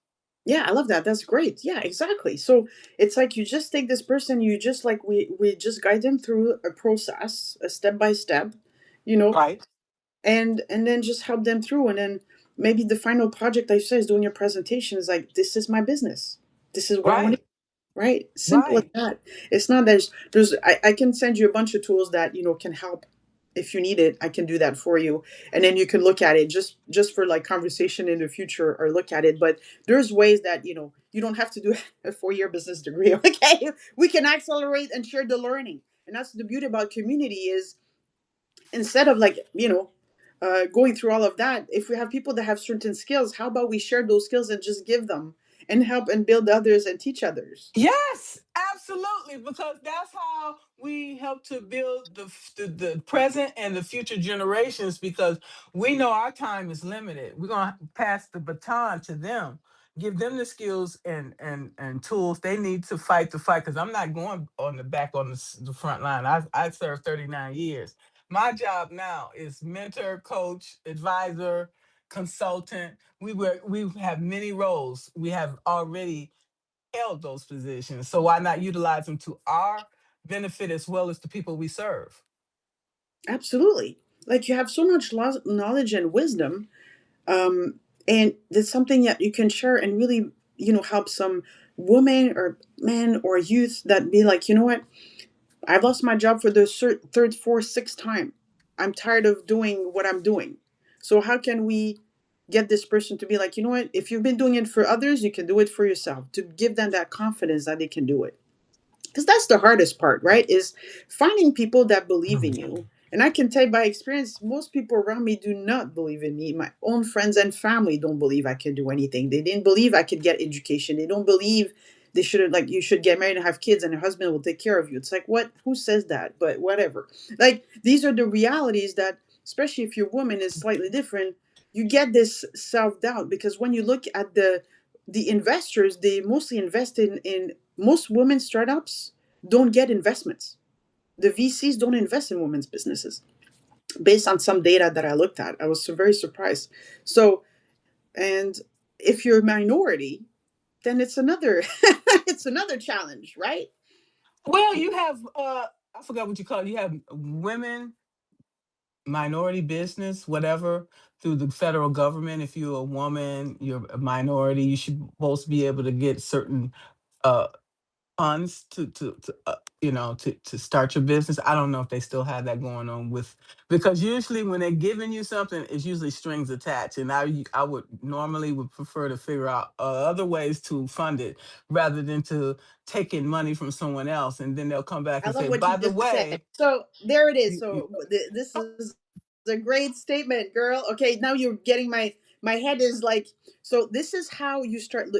Speaker 2: Yeah, I love that. That's great. Yeah, exactly. So it's like you just take this person, you just like we just guide them through a process, a step by step, you know,
Speaker 1: Right,
Speaker 2: and then just help them through. And then maybe the final project, like you said, is doing your presentation is like, this is my business. This is what I want to,
Speaker 1: right,
Speaker 2: right? Simple as
Speaker 1: right.
Speaker 2: that. It's not there's I can send you a bunch of tools that can help. If you need it, I can do that for you, and then you can look at it just for like conversation in the future, or look at it. But there's ways that you don't have to do a 4-year business degree. Okay, we can accelerate and share the learning, and that's the beauty about community is, instead of like going through all of that, if we have people that have certain skills, how about we share those skills and just give them and help and build others and teach others.
Speaker 1: Yes, absolutely, because that's how we help to build the present and the future generations, because we know our time is limited. We're going to pass the baton to them. give them the skills and tools they need to fight the fight. Because I'm not going on the back on the front line. I served 39 years. My job now is mentor, coach, advisor, consultant. We have many roles. We have already held those positions. So why not utilize them to our benefit as well as the people we serve?
Speaker 2: Absolutely. Like you have so much knowledge and wisdom, and it's something that you can share and really, help some women or men or youth that be like, you know what, I've lost my job for the third, fourth, sixth time. I'm tired of doing what I'm doing. So how can we get this person to be like, you know what, if you've been doing it for others, you can do it for yourself, to give them that confidence that they can do it. Because that's the hardest part, right? Is finding people that believe in you. And I can tell you by experience, most people around me do not believe in me. My own friends and family don't believe I can do anything. They didn't believe I could get education. They don't believe they should have, like, you should get married and have kids and your husband will take care of you. It's like, what? Who says that? But whatever. Like, these are the realities that, especially if your woman is slightly different, you get this self doubt because when you look at the investors, they mostly invest in most women startups don't get investments. The VCs don't invest in women's businesses based on some data that I looked at. I was so very surprised. So, and if you're a minority, then it's another it's another challenge, right?
Speaker 1: Well, you have I forgot what you call it. You have women, minority business, whatever, through the federal government. If you're a woman, you're a minority, you should both be able to get certain uh funds to start your business. I don't know if they still have that going on with, because usually when they're giving you something, it's usually strings attached, and I would normally would prefer to figure out other ways to fund it rather than to taking money from someone else, and then they'll come back
Speaker 2: I
Speaker 1: and
Speaker 2: love
Speaker 1: say,
Speaker 2: what you
Speaker 1: by the
Speaker 2: just said.
Speaker 1: way,
Speaker 2: So there it is.
Speaker 1: you
Speaker 2: So this is a great statement, girl. Okay, now you're getting my head is like, so this is how you start.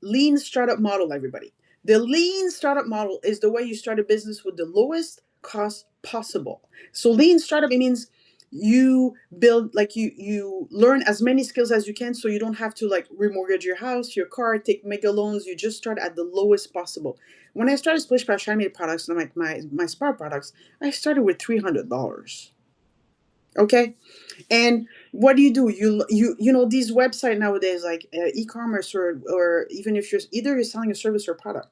Speaker 2: Lean startup model. Everybody, the lean startup model is the way you start a business with the lowest cost possible. So lean startup, it means you build, like, you learn as many skills as you can so you don't have to like remortgage your house, your car, take mega loans. You just start at the lowest possible. When I started Splish Splash Shiny products and like my spa products, I started with $300. Okay, and what do? You know these website nowadays, like e-commerce, or even if you're either you're selling a service or product,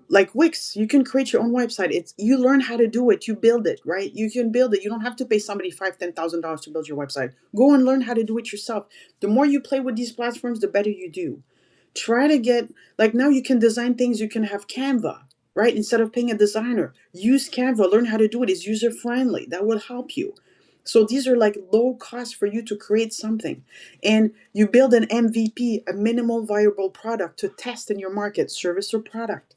Speaker 2: like Wix, you can create your own website. It's you learn how to do it, you build it, right? You can build it. You don't have to pay somebody $5,000, $10,000 to build your website. Go and learn how to do it yourself. The more you play with these platforms, the better you do. Try to get, like, now you can design things. You can have Canva, right? Instead of paying a designer, use Canva. Learn how to do it. It's user friendly. That will help you. So these are like low cost for you to create something, and you build an MVP, a minimal viable product to test in your market, service or product.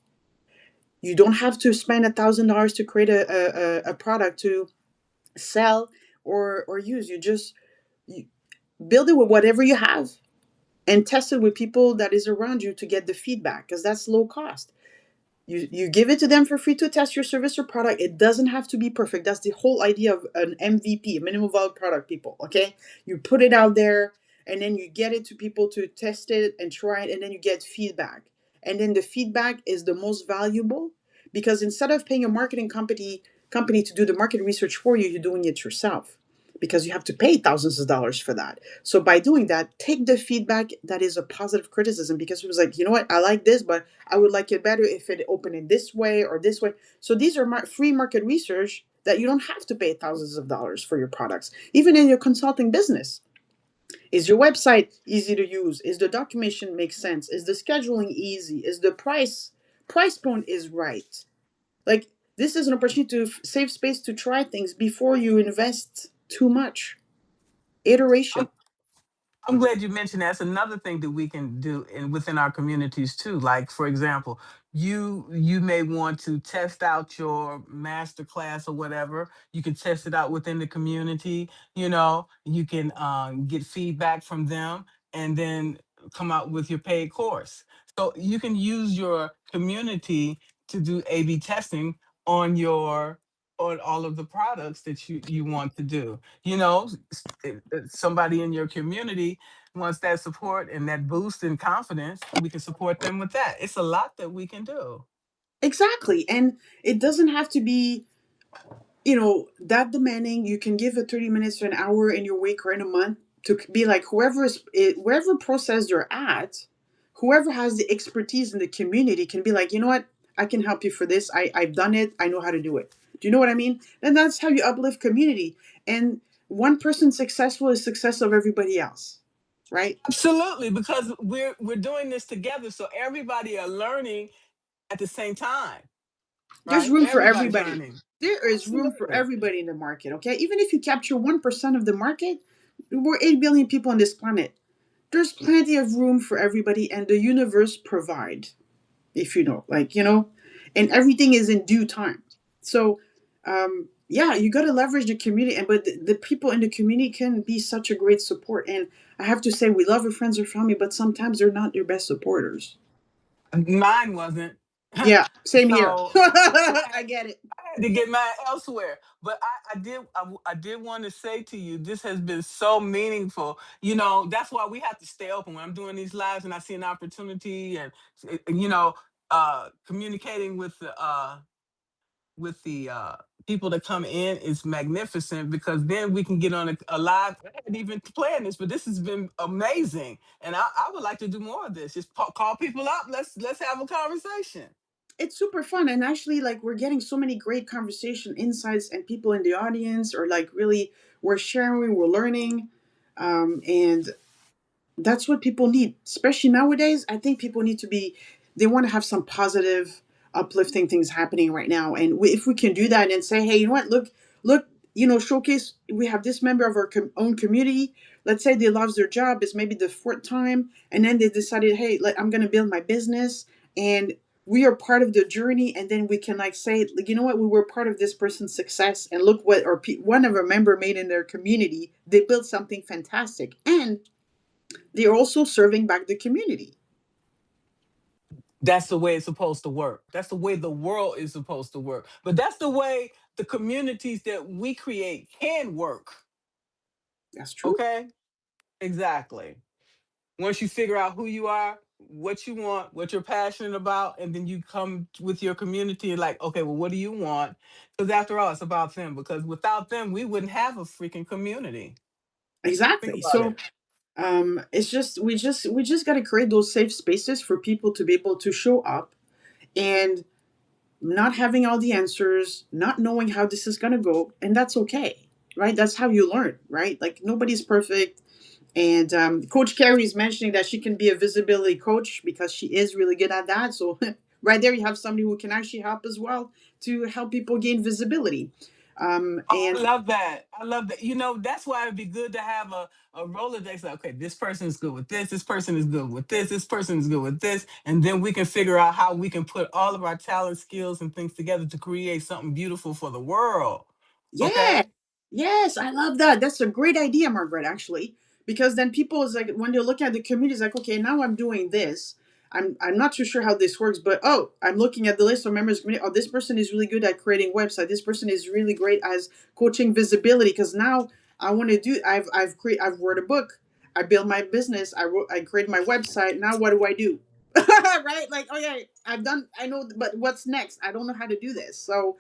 Speaker 2: You don't have to spend $1,000 to create a product to sell or use. You build it with whatever you have and test it with people that is around you to get the feedback, because that's low cost. You give it to them for free to test your service or product. It doesn't have to be perfect. That's the whole idea of an MVP, a minimum viable product, people. Okay, you put it out there, and then you get it to people to test it and try it, and then you get feedback. And then the feedback is the most valuable, because instead of paying a marketing company to do the market research for you, you're doing it yourself, because you have to pay thousands of dollars for that. So by doing that, take the feedback that is a positive criticism, because it was like, you know what, I like this, but I would like it better if it opened in this way or this way. So these are free market research that you don't have to pay thousands of dollars for your products. Even in your consulting business, is your website easy to use? Is the documentation make sense? Is the scheduling easy? Is the price point is right? Like, this is an opportunity to save space to try things before you invest too much. Iteration.
Speaker 1: I'm glad you mentioned that's another thing that we can do in within our communities too. Like, for example, you may want to test out your master class or whatever. You can test it out within the community. You can get feedback from them, and then come out with your paid course. So you can use your community to do A/B testing on your on all of the products that you want to do. You know, somebody in your community wants that support and that boost in confidence, we can support them with that. It's a lot that we can do.
Speaker 2: Exactly. And it doesn't have to be, that demanding. You can give it 30 minutes to an hour in your week or in a month to be like wherever process you're at, whoever has the expertise in the community can be like, you know what, I can help you for this. I've done it. I know how to do it. Do you know what I mean? And that's how you uplift community. And one person successful is success of everybody else, right?
Speaker 1: Absolutely, because we're doing this together, so everybody are learning at the same time,
Speaker 2: There's
Speaker 1: right?
Speaker 2: room for
Speaker 1: Everybody's
Speaker 2: everybody.
Speaker 1: learning.
Speaker 2: There is room for
Speaker 1: Absolutely.
Speaker 2: everybody in the market, okay? Even if you capture 1% of the market, we're 8 billion people on this planet. There's plenty of room for everybody, and the universe provide, if you know, and everything is in due time. So, yeah, you got to leverage the community, but the people in the community can be such a great support. And I have to say, we love our friends or family, but sometimes they're not your best supporters.
Speaker 1: Mine wasn't.
Speaker 2: Yeah, same here.
Speaker 1: So
Speaker 2: I get it.
Speaker 1: I had to get mine elsewhere. But I did want to say to you, this has been so meaningful. You know, that's why we have to stay open. When I'm doing these lives and I see an opportunity and communicating with the people that come in is magnificent, because then we can get on a live. I hadn't even planned this, but this has been amazing, and I would like to do more of this. Just call people up. Let's have a conversation.
Speaker 2: It's super fun, and actually, like, we're getting so many great conversation insights, and people in the audience are like, really, we're sharing, we're learning, and that's what people need, especially nowadays. I think people need to be, they want to have some positive, uplifting things happening right now. And if we can do that and say, hey, you know what, look, showcase, we have this member of our own community. Let's say they lost their job, it's maybe the fourth time, and then they decided, hey, I'm going to build my business, and we are part of the journey. And then we can, like, say, like, you know what, we were part of this person's success, and look what one of our member made in their community. They built something fantastic, and they're also serving back the community.
Speaker 1: That's the way it's supposed to work. That's the way the world is supposed to work. But that's the way the communities that we create can work.
Speaker 2: That's true.
Speaker 1: Okay? Exactly. Once you figure out who you are, what you want, what you're passionate about, and then you come with your community and, like, okay, well, what do you want? Because after all, it's about them. Because without them, we wouldn't have a freaking community. Think
Speaker 2: Exactly.
Speaker 1: about
Speaker 2: So
Speaker 1: it.
Speaker 2: it's just we just got to create those safe spaces for people to be able to show up, and not having all the answers, not knowing how this is going to go, and that's okay, right? That's how you learn, right? Like, nobody's perfect. And Coach Carrie is mentioning that she can be a visibility coach because she is really good at that. So right there, you have somebody who can actually help as well to help people gain visibility.
Speaker 1: Oh, I
Speaker 2: And
Speaker 1: love that. I love that. You know, that's why it'd be good to have a Rolodex. Like, okay, this person is good with this. This person is good with this. This person is good with this. And then we can figure out how we can put all of our talent, skills, and things together to create something beautiful for the world.
Speaker 2: yeah,
Speaker 1: Okay?
Speaker 2: yes, I love that. That's a great idea, Margaret, actually, because then people is like, when they're looking at the community, it's like, okay, now I'm doing this. I'm not too sure how this works, but oh, I'm looking at the list of members of the community. Oh, this person is really good at creating website. This person is really great as coaching visibility. Because now I want to do. I've wrote a book. I built my business. I created my website. Now what do I do? Right? Like, okay, I've done. I know, but what's next? I don't know how to do this. So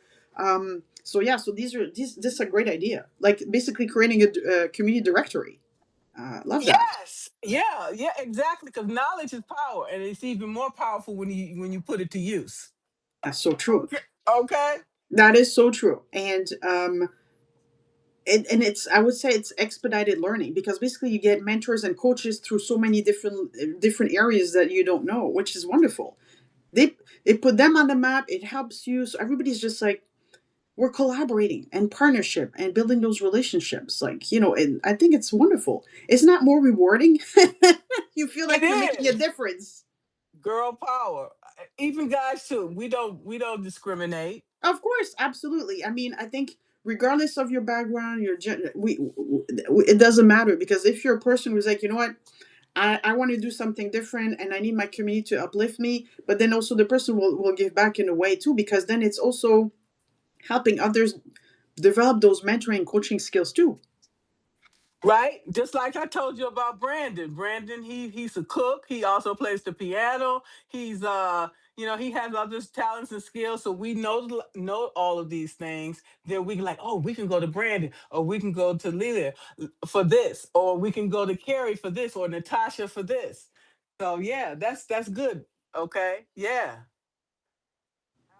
Speaker 2: yeah, so this is a great idea. Like, basically creating a community directory. Love that.
Speaker 1: Yes. Yeah. Yeah. Exactly. Because knowledge is power, and it's even more powerful when you put it to use.
Speaker 2: That's so true.
Speaker 1: Okay. Okay.
Speaker 2: That is so true. And and it's, I would say, it's expedited learning, because basically you get mentors and coaches through so many different areas that you don't know, which is wonderful. They put them on the map. It helps you. So everybody's just like, we're collaborating and partnership and building those relationships. Like, and I think it's wonderful. It's not more rewarding. You feel
Speaker 1: It
Speaker 2: like you're making a
Speaker 1: is.
Speaker 2: difference.
Speaker 1: Girl power. Even guys too. We don't discriminate.
Speaker 2: Of course, absolutely. I mean, I think regardless of your background, your it doesn't matter, because if you're a person who's like, you know what, I want to do something different, and I need my community to uplift me, but then also the person will give back in a way too, because then it's also helping others develop those mentoring coaching skills too.
Speaker 1: Right? Just like I told you about Brandon. Brandon, he's a cook. He also plays the piano. He's he has other talents and skills. So we know all of these things. Then we can like, oh, we can go to Brandon, or we can go to Leila for this, or we can go to Carrie for this, or Natasha for this. So yeah, that's good. Okay. Yeah.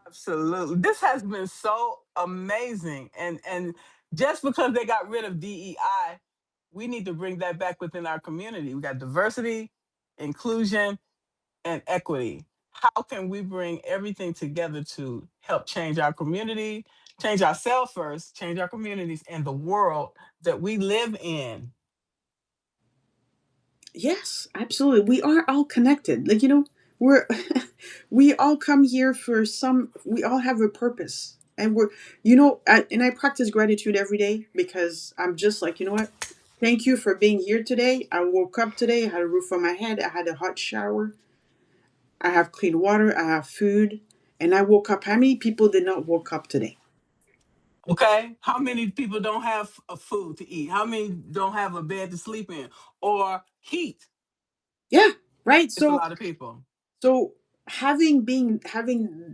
Speaker 1: Absolutely. This has been so amazing. And just because they got rid of DEI, we need to bring that back within our community. We got diversity, inclusion, and equity. How can we bring everything together to help change our community, change ourselves first, change our communities and the world that we live in?
Speaker 2: Yes, absolutely. We are all connected. Like, we're we all come here for some we all have a purpose. And and I practice gratitude every day because I'm just like, you know what? Thank you for being here today. I woke up today, I had a roof on my head, I had a hot shower, I have clean water, I have food, and I woke up. How many people did not woke up today?
Speaker 1: Okay. How many people don't have a food to eat? How many don't have a bed to sleep in or heat?
Speaker 2: Yeah, right.
Speaker 1: It's a
Speaker 2: So
Speaker 1: lot of people.
Speaker 2: So having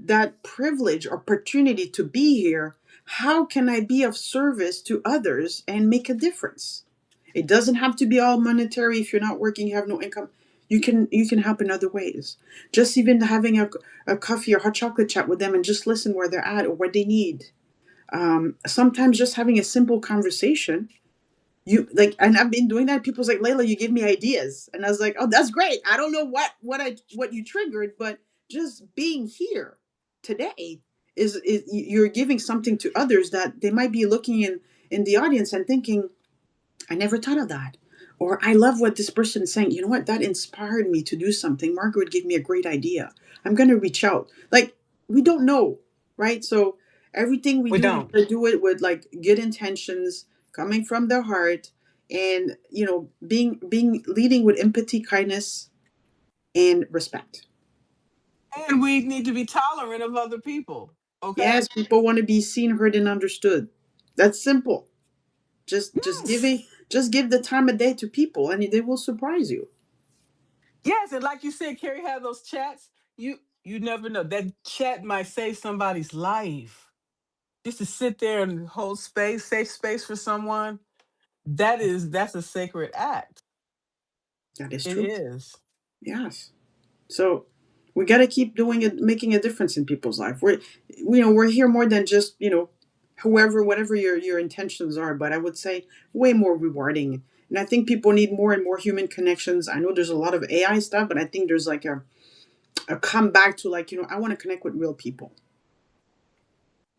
Speaker 2: that privilege opportunity to be here, how can I be of service to others and make a difference? It doesn't have to be all monetary. If you're not working, you have no income, you can help in other ways. Just even having a coffee or hot chocolate chat with them and just listen where they're at or what they need. Sometimes just having a simple conversation, and I've been doing that. People's like, Laila, you give me ideas, and I was like, oh, that's great. I don't know what you triggered, but just being here today is you're giving something to others that they might be looking in the audience and thinking, I never thought of that. Or I love what this person is saying. You know what? That inspired me to do something. Margaret gave me a great idea. I'm going to reach out. Like, we don't know, right? So everything we
Speaker 1: We
Speaker 2: do, we
Speaker 1: don't.
Speaker 2: got to do it with like good intentions, coming from the heart, and being leading with empathy, kindness, and respect.
Speaker 1: And we need to be tolerant of other people.
Speaker 2: Yes,
Speaker 1: Okay?
Speaker 2: people want to be seen, heard, and understood. That's simple.
Speaker 1: Yes.
Speaker 2: Just give the time of day to people, and they will surprise you.
Speaker 1: Yes. And like you said, Carrie had those chats. You never know. That chat might save somebody's life. Just to sit there and hold space, safe space for someone, that's a sacred act.
Speaker 2: That is
Speaker 1: It
Speaker 2: true.
Speaker 1: is.
Speaker 2: Yes. So we got to keep doing it, making a difference in people's life. We're here more than just whoever, whatever your intentions are. But I would say way more rewarding. And I think people need more and more human connections. I know there's a lot of AI stuff, but I think there's like a comeback to like I want to connect with real people.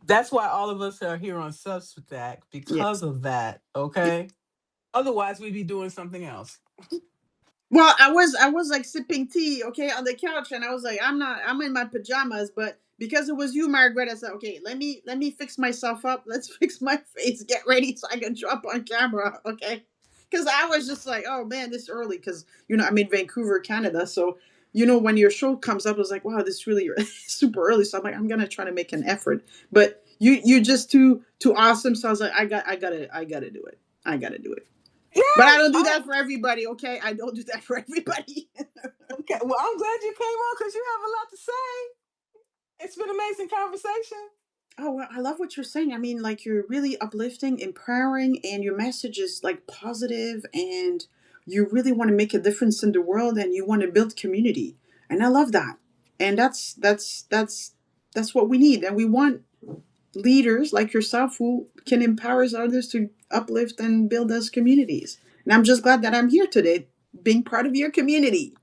Speaker 1: That's why all of us are here on Substack because
Speaker 2: Yes.
Speaker 1: of that. Okay? Otherwise, we'd be doing something else.
Speaker 2: Well, I was like sipping tea, okay, on the couch, and I was like, I'm in my pajamas, but because it was you, Margaret, I said, okay, let me fix myself up. Let's fix my face, get ready so I can drop on camera, okay? Because I was just like, oh man, this early, because I'm in Vancouver, Canada, so when your show comes up, I was like, wow, this is really super early. So I'm like, I'm gonna try to make an effort, but you just too awesome. So I was like, I gotta do it. I gotta do it. But I
Speaker 1: Yes.
Speaker 2: don't do that for everybody, okay? I don't do that for everybody.
Speaker 1: Okay. Well, I'm glad you came on because you have a lot to say. It's been an amazing conversation.
Speaker 2: Oh, well, I love what you're saying. I mean, like you're really uplifting, empowering, and your message is like positive, and you really want to make a difference in the world, and you want to build community. And I love that. And that's what we need. And we want leaders like yourself who can empower others to uplift and build us communities. And I'm just glad that I'm here today, being part of your community.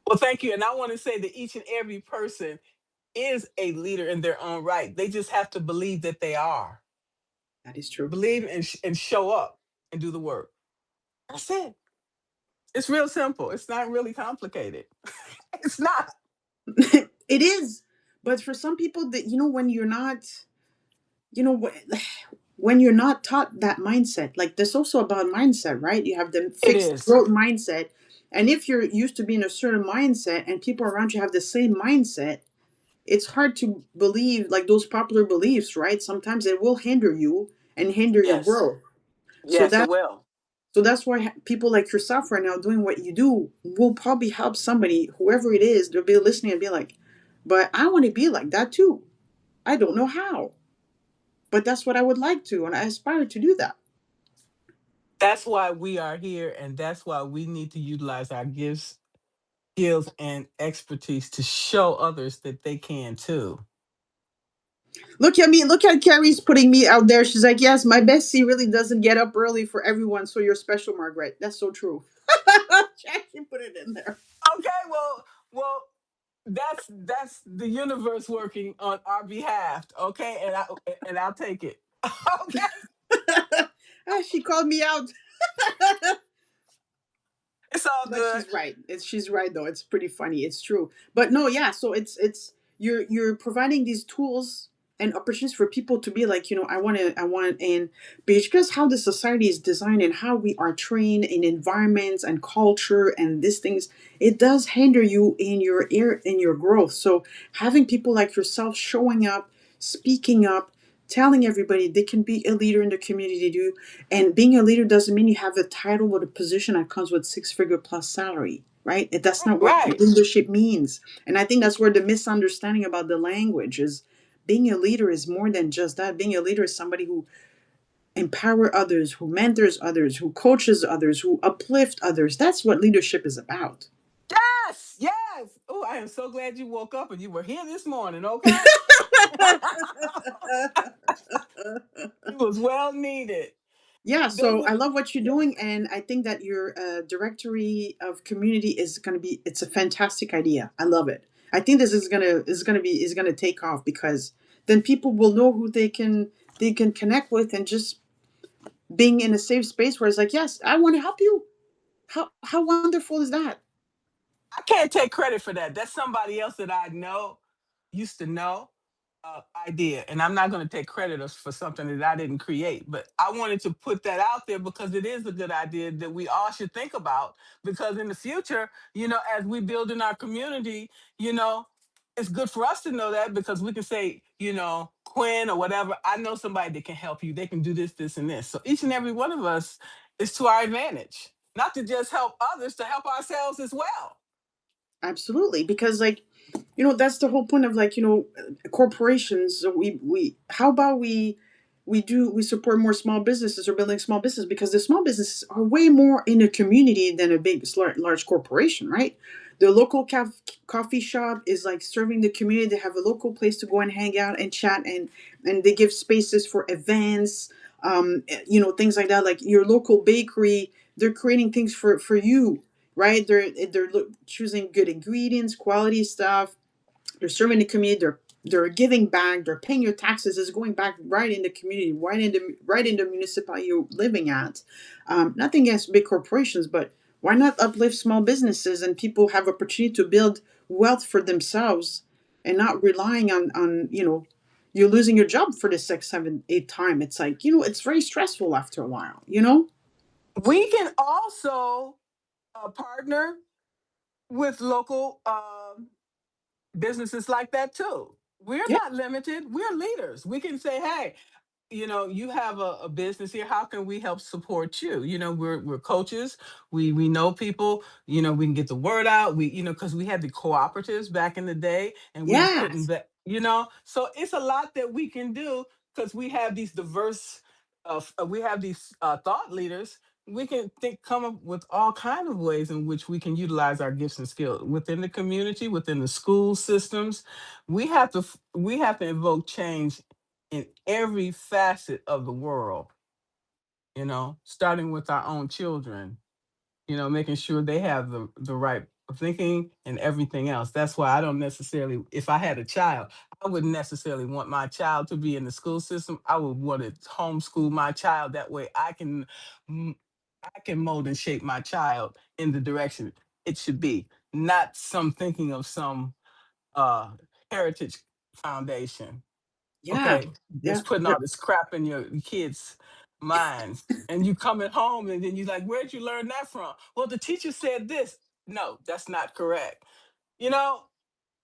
Speaker 1: Well, thank you. And I want to say that each and every person is a leader in their own right. They just have to believe that they are.
Speaker 2: That is true.
Speaker 1: Believe and show up and do the work. That's it. It's real simple. It's not really complicated. It's not.
Speaker 2: It is. But for some people, that when you're not, you know, when you're not taught that mindset, like there's also about mindset, right? You have the
Speaker 1: It
Speaker 2: fixed
Speaker 1: is.
Speaker 2: growth mindset, and if you're used to being a certain mindset, and people around you have the same mindset, it's hard to believe like those popular beliefs, right? Sometimes it will hinder you and hinder your
Speaker 1: Yes.
Speaker 2: growth. So
Speaker 1: Yes, it
Speaker 2: that
Speaker 1: will.
Speaker 2: so that's why people like yourself right now doing what you do will probably help somebody, whoever it is, they'll be listening and be like, but I want to be like that too. I don't know how, but that's what I would like to, and I aspire to do that.
Speaker 1: That's why we are here, and that's why we need to utilize our gifts, skills, and expertise to show others that they can too.
Speaker 2: Look at me. Look at Carrie's putting me out there. She's like, yes, my bestie really doesn't get up early for everyone. So you're special, Margaret. That's so true. Jackie put it in there.
Speaker 1: Okay, well, that's the universe working on our behalf. Okay, and I'll take it. Okay,
Speaker 2: She called me out.
Speaker 1: it's all
Speaker 2: But
Speaker 1: good.
Speaker 2: she's right. She's right though. It's pretty funny. It's true. But no, yeah. So it's you're providing these tools and opportunities for people to be like, I want, and because how the society is designed and how we are trained in environments and culture and these things, it does hinder you in your growth. So having people like yourself showing up, speaking up, telling everybody they can be a leader in the community too, and being a leader doesn't mean you have a title or a position that comes with six-figure plus salary, right? That's not what
Speaker 1: Right.
Speaker 2: leadership means. And I think that's where the misunderstanding about the language is. Being a leader is more than just that. Being a leader is somebody who empower others, who mentors others, who coaches others, who uplift others. That's what leadership is about.
Speaker 1: Yes, yes. Oh, I am so glad you woke up and you were here this morning. Okay, it was well needed.
Speaker 2: Yeah,
Speaker 1: It
Speaker 2: so I
Speaker 1: doesn't.
Speaker 2: love what you're
Speaker 1: Yeah.
Speaker 2: doing, and I think that your directory of community is going to be. It's a fantastic idea. I love it. I think this is gonna take off because then people will know who they can connect with, and just being in a safe space where it's like, yes, I want to help you. How wonderful is that?
Speaker 1: I can't take credit for that. That's somebody else that I know, used to know, idea, and I'm not going to take credit for something that I didn't create. But I wanted to put that out there because it is a good idea that we all should think about. Because in the future, as we build in our community, you know, it's good for us to know that because we can say, Quinn or whatever, I know somebody that can help you. They can do this, this, and this. So each and every one of us is to our advantage, not to just help others, to help ourselves as well.
Speaker 2: Absolutely, because like, that's the whole point of like, corporations. So we how about we support more small businesses or building small business, because the small businesses are way more in a community than a big large corporation, right? The local coffee shop is like serving the community. They have a local place to go and hang out and chat, and they give spaces for events, things like that. Like your local bakery, they're creating things for you, right? They're choosing good ingredients, quality stuff. They're serving the community. They're giving back. They're paying your taxes. It's going back right in the community, right in the municipality you're living at. Nothing against big corporations, but why not uplift small businesses and people have opportunity to build wealth for themselves and not relying on you're losing your job for the sixth, seventh, eighth time. It's like it's very stressful after a while.
Speaker 1: We can also partner with local businesses like that too. We're
Speaker 2: Yeah,
Speaker 1: not limited. We're leaders. We can say, hey, you have a business here. How can we help support you? We're coaches. We know people. We can get the word out. Because we had the cooperatives back in the day, and we was
Speaker 2: yeah,
Speaker 1: putting that. So it's a lot that we can do because we have these diverse. We have these thought leaders. We can come up with all kind of ways in which we can utilize our gifts and skills within the community, within the school systems. We have to invoke change in every facet of the world, starting with our own children, making sure they have the right thinking and everything else. That's why I don't necessarily, if I had a child, I wouldn't necessarily want my child to be in the school system. I would want to homeschool my child. That way mm, I can mold and shape my child in the direction it should be, not some thinking of some uh, heritage foundation.
Speaker 2: yeah,
Speaker 1: Okay,
Speaker 2: yeah.
Speaker 1: just putting all this crap in your kids' minds, and you coming home, and then you like, where'd you learn that from? Well, the teacher said this. No, that's not correct. You know,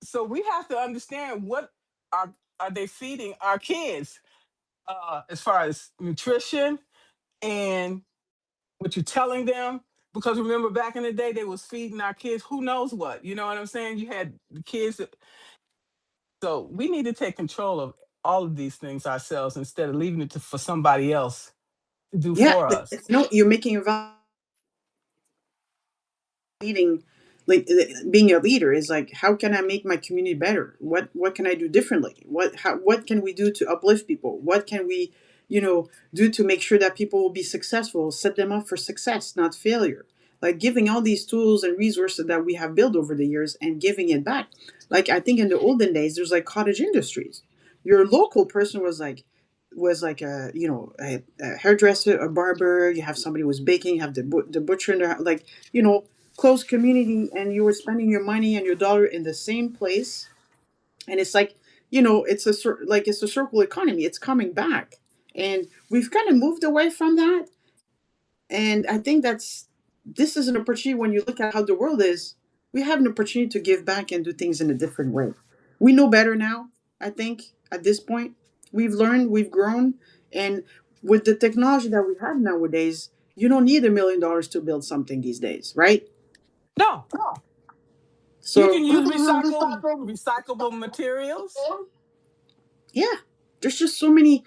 Speaker 1: So we have to understand what are are they feeding our kids, as far as nutrition and what you're telling them. Because remember back in the day, they was feeding our kids who knows what. You know what I'm saying? You had the kids so we need to take control of all of these things ourselves instead of leaving it for somebody else to do
Speaker 2: Yeah,
Speaker 1: for us.
Speaker 2: no, you're making a leading, like being a leader is like, how can I make my community better? What can I do differently? What can we do to uplift people? What can we, do to make sure that people will be successful, set them up for success, not failure? Like giving all these tools and resources that we have built over the years and giving it back. Like I think in the olden days there's like cottage industries. Your local person was like a hairdresser, a barber. You have somebody who was baking. You have the butcher in there. Like, close community, and you were spending your money and your dollar in the same place. And it's like, it's a circle economy. It's coming back, and we've kind of moved away from that. And I think this is an opportunity. When you look at how the world is, we have an opportunity to give back and do things in a different way. We know better now. I think at this point we've learned, we've grown. And with the technology that we have nowadays, you don't need $1 million to build something these days, right?
Speaker 1: No, you
Speaker 2: So
Speaker 1: can use recyclable materials.
Speaker 2: yeah, there's just so many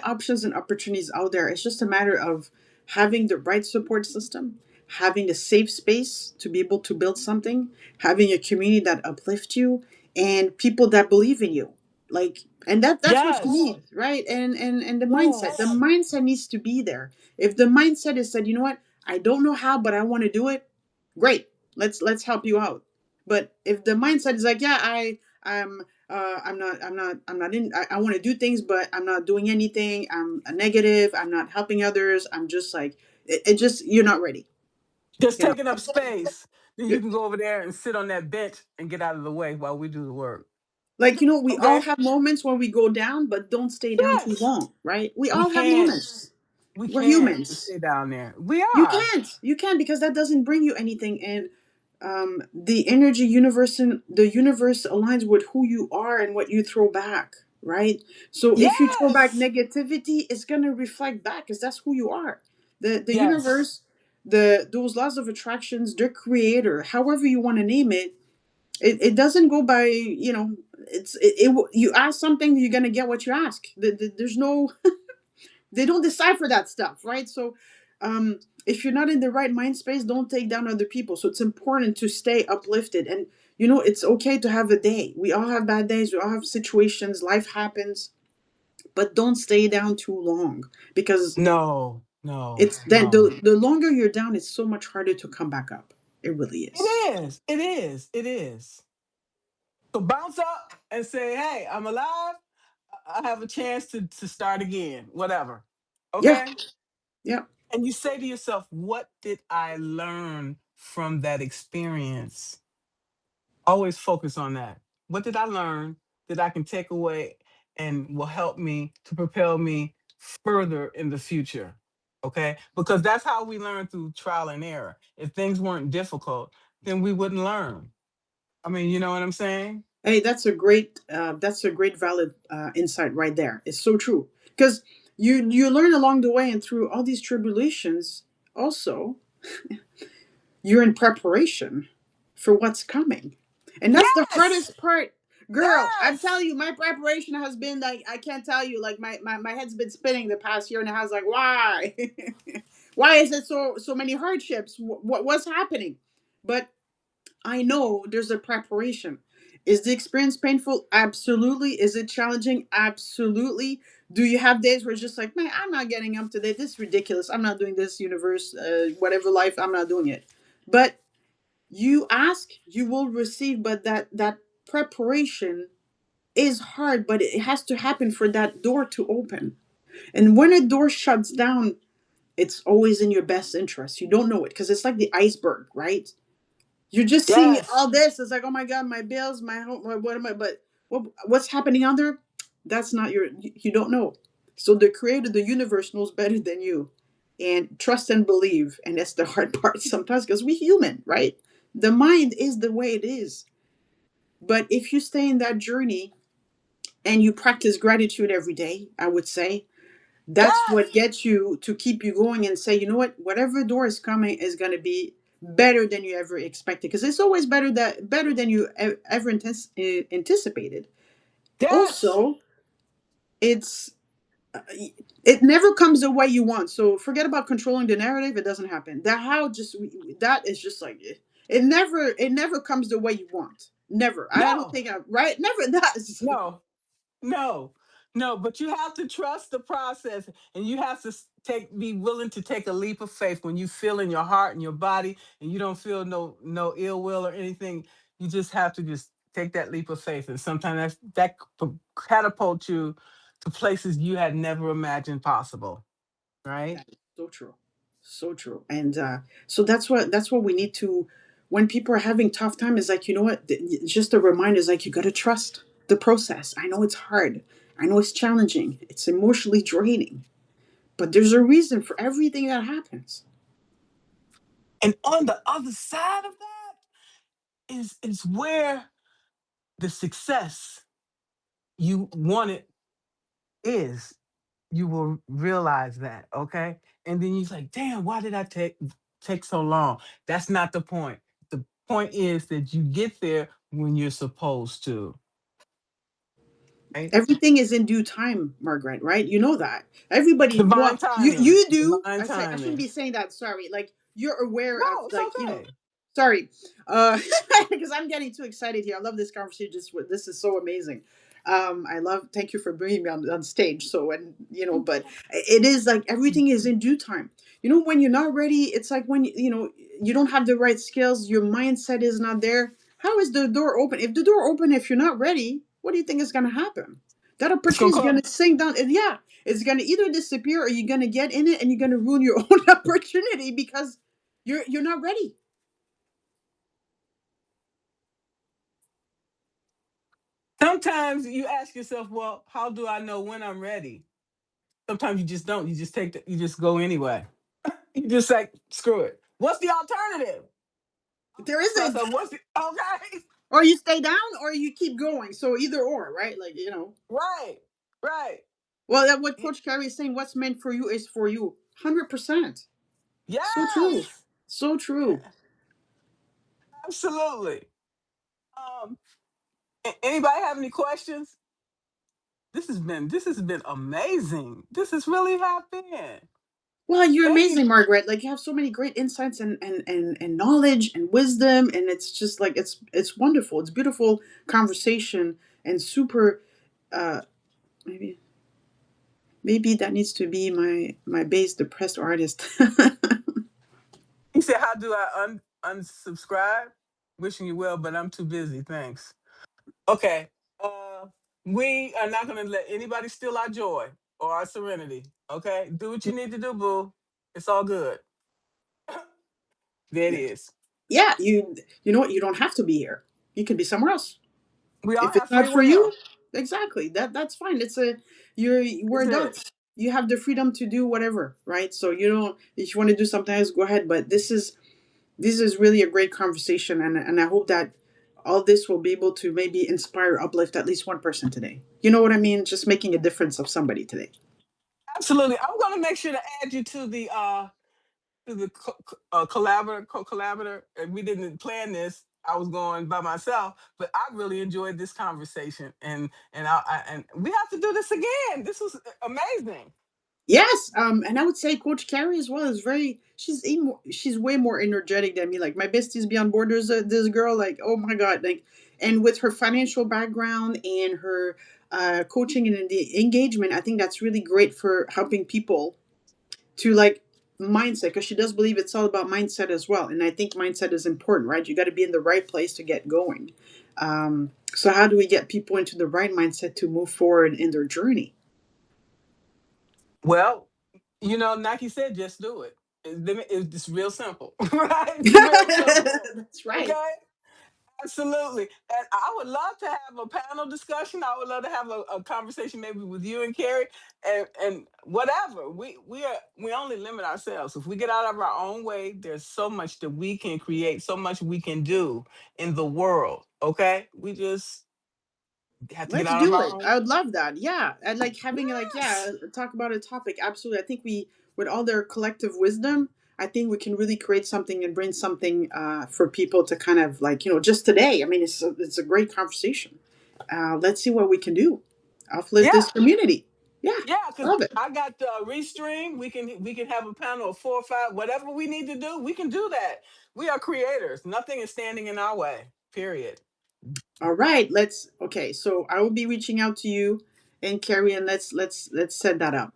Speaker 2: options and opportunities out there. It's just a matter of having the right support system, having a safe space to be able to build something, having a community that uplifts you, and people that believe in you. Like, and that's what you
Speaker 1: Yes,
Speaker 2: need, right? And the
Speaker 1: yes.
Speaker 2: mindset needs to be there. If the mindset is said, you know what, I don't know how, but I want to do it, great. Let's help you out. But if the mindset is like, yeah, I'm not in, I want to do things, but I'm not doing anything, I'm a negative, I'm not helping others, I'm just like, it just, you're not ready.
Speaker 1: Just
Speaker 2: You know,
Speaker 1: taking up space. Then you
Speaker 2: You're-
Speaker 1: can go over there and sit on that bench and get out of the way while we do the work.
Speaker 2: like, we all
Speaker 1: Okay?
Speaker 2: have moments when we go down, but don't stay down too
Speaker 1: Yes.
Speaker 2: long, right? We
Speaker 1: We
Speaker 2: all have
Speaker 1: can't.
Speaker 2: moments.
Speaker 1: We
Speaker 2: We're
Speaker 1: can't
Speaker 2: humans.
Speaker 1: stay down there. We
Speaker 2: You
Speaker 1: are.
Speaker 2: can't. You can't, because that doesn't bring you anything. And the energy universe and the universe aligns with who you are and what you throw back, right? So if you throw back
Speaker 1: Yes.
Speaker 2: negativity, it's gonna reflect back, because that's who you are. The
Speaker 1: Yes.
Speaker 2: universe, those laws of attractions, the creator, however you want to name it, it doesn't go by, you ask something, you're gonna get what you ask. There's no, they don't decipher that stuff, right? So if you're not in the right mind space, don't take down other people. So it's important to stay uplifted. And it's okay to have a day. We all have bad days, we all have situations, life happens, but don't stay down too long, because
Speaker 1: No, no,
Speaker 2: it's then
Speaker 1: no.
Speaker 2: the longer you're down, it's so much harder to come back up. It really is.
Speaker 1: It is. It is. It is. So bounce up and say, hey, I'm alive. I have a chance to start again, whatever.
Speaker 2: Yeah,
Speaker 1: Okay?
Speaker 2: yeah.
Speaker 1: And you say to yourself, what did I learn from that experience? Always focus on that. What did I learn that I can take away and will help me to propel me further in the future? Okay? Because that's how we learn, through trial and error. If things weren't difficult, then we wouldn't learn. I mean, you know what I'm saying?
Speaker 2: Hey, that's a great valid insight right there. It's so true, because you learn along the way, and through all these tribulations, also you're in preparation for what's coming. And that's the
Speaker 1: Yes.
Speaker 2: hardest part. Girl, I'm
Speaker 1: Yes.
Speaker 2: telling you, my preparation has been like, I can't tell you, like my head's been spinning the past year and a half. Like, why? Why is it so many hardships? What's happening? But I know there's a preparation. Is the experience painful? Absolutely. Is it challenging? Absolutely. Do you have days where it's just like, man, I'm not getting up today. This is ridiculous. I'm not doing this universe, whatever life, I'm not doing it. But you ask, you will receive. But that preparation is hard, but it has to happen for that door to open. And when a door shuts down, it's always in your best interest. You don't know it, because it's like the iceberg, right? You're just seeing
Speaker 1: Yes.
Speaker 2: all this. It's like, oh my god, my bills, my home, what am I? But what's happening under? That's not you don't know. So the creator, the universe, knows better than you. And trust and believe, and that's the hard part sometimes, because we human, right? The mind is the way it is. But if you stay in that journey and you practice gratitude every day, I would say that's
Speaker 1: Yes.
Speaker 2: what gets you to keep you going and say, you know what, whatever door is coming is going to be better than you ever expected, because it's always better than you ever anticipated.
Speaker 1: Yes.
Speaker 2: Also, it's it never comes the way you want. So forget about controlling the narrative. It doesn't happen. That how just that is just like it never comes the way you want. Never. I don't
Speaker 1: No.
Speaker 2: think I right. Never does.
Speaker 1: No. No, no, but you have to trust the process, and you have to be willing to take a leap of faith when you feel in your heart and your body, and you don't feel no ill will or anything. You just have to just take that leap of faith, and sometimes that catapults you to places you had never imagined possible. Right?
Speaker 2: That is so true. So true. And so that's what we need to, when people are having tough time, is like, you know what? Just a reminder is like, you got to trust the process. I know it's hard. I know it's challenging. It's emotionally draining, but there's a reason for everything that happens.
Speaker 1: And on the other side of that is where the success you wanted is. You will realize that, okay? And then you're like, damn, why did I take so long? That's not the point. The point is that you get there when you're supposed to, right?
Speaker 2: Everything is in due time, Margaret, right? You know that. Everybody,
Speaker 1: Divine
Speaker 2: well, you
Speaker 1: timing.
Speaker 2: you do.
Speaker 1: Divine
Speaker 2: I shouldn't
Speaker 1: timing.
Speaker 2: be saying that. Sorry. Like, you're aware of,
Speaker 1: No, it's
Speaker 2: like,
Speaker 1: okay.
Speaker 2: sorry. Because I'm getting too excited here. I love this conversation. This is so amazing. I love, thank you for bringing me on stage. So, and but it is like everything is in due time. When you're not ready, it's like when you don't have the right skills, your mindset is not there. How is the door open? If the door open, if you're not ready, what do you think is going to happen? That
Speaker 1: It's gonna
Speaker 2: opportunity is going
Speaker 1: come.
Speaker 2: to sink down. And yeah, it's going to either disappear, or you're going to get in it and you're going to ruin your own opportunity because you're not ready.
Speaker 1: Sometimes you ask yourself, well, how do I know when I'm ready? Sometimes you just don't. You just you just go anyway. You just like, screw it. What's the alternative?
Speaker 2: There
Speaker 1: Ask
Speaker 2: isn't.
Speaker 1: myself, what's the okay?
Speaker 2: Or you stay down or you keep going. So either or, right? Like,
Speaker 1: Right, right.
Speaker 2: well, that what
Speaker 1: Y-
Speaker 2: Coach Carey is saying, what's meant for you is for you. 100%. So true.
Speaker 1: Yes,
Speaker 2: So true.
Speaker 1: absolutely. Um, anybody have any questions? This has been amazing. This has really have been.
Speaker 2: Well, you're
Speaker 1: Thank you.
Speaker 2: amazing, Margaret. Like, you have so many great insights and knowledge and wisdom, and it's just like it's wonderful. It's beautiful conversation and super. Uh, maybe maybe that needs to be my base depressed artist.
Speaker 1: He said, "How do I unsubscribe?" Wishing you well, but I'm too busy. Thanks. Okay. Uh, we are not going to let anybody steal our joy or our serenity. Okay. Do what you need to do, boo. It's all good. There it is.
Speaker 2: Yeah, you know what? You don't have to be here. You can be somewhere else.
Speaker 1: We all
Speaker 2: If it's
Speaker 1: have
Speaker 2: not
Speaker 1: free
Speaker 2: for you,
Speaker 1: will.
Speaker 2: exactly. That's fine. We're
Speaker 1: That's it.
Speaker 2: adults. You have the freedom to do whatever, right? So you don't, if you want to do something else, go ahead. But this is really a great conversation, and I hope that all this will be able to maybe inspire, uplift at least one person today. You know what I mean? Just making a difference of somebody today.
Speaker 1: Absolutely. I'm going to make sure to add you to the co-collaborator. And we didn't plan this. I was going by myself, but I really enjoyed this conversation, and we have to do this again. This was amazing.
Speaker 2: Yes, and I would say Coach Carrie as well is very. She's way more energetic than me. Like, my besties be on board. There's this girl, like, oh my god, like, and with her financial background and her coaching and the engagement, I think that's really great for helping people to, like, mindset, because she does believe it's all about mindset as well. And I think mindset is important, right? You got to be in the right place to get going. So how do we get people into the right mindset to move forward in their journey?
Speaker 1: Well, Nike said, just do it. It's real simple, right? It's real simple.
Speaker 2: That's right.
Speaker 1: Okay. Absolutely. And I would love to have a panel discussion. I would love to have a conversation maybe with you and Carrie and whatever. We only limit ourselves. If we get out of our own way, there's so much that we can create, so much we can do in the world. Okay? We just have to get
Speaker 2: Let's
Speaker 1: out of
Speaker 2: do
Speaker 1: our
Speaker 2: it.
Speaker 1: own.
Speaker 2: I would love that. Yeah. And like having like, yeah,
Speaker 1: Yes.
Speaker 2: talk about a topic. Absolutely. I think we, with all their collective wisdom, I think we can really create something and bring something for people to kind of like, just today. I mean, it's a great conversation. Let's see what we can do. Uplift this
Speaker 1: Yeah.
Speaker 2: community. Yeah.
Speaker 1: Yeah, because
Speaker 2: Love it.
Speaker 1: I got the restream. We can have a panel of 4 or 5, whatever we need to do. We can do that. We are creators. Nothing is standing in our way. Period.
Speaker 2: All right. Okay. So I will be reaching out to you and Carrie, and let's set that up.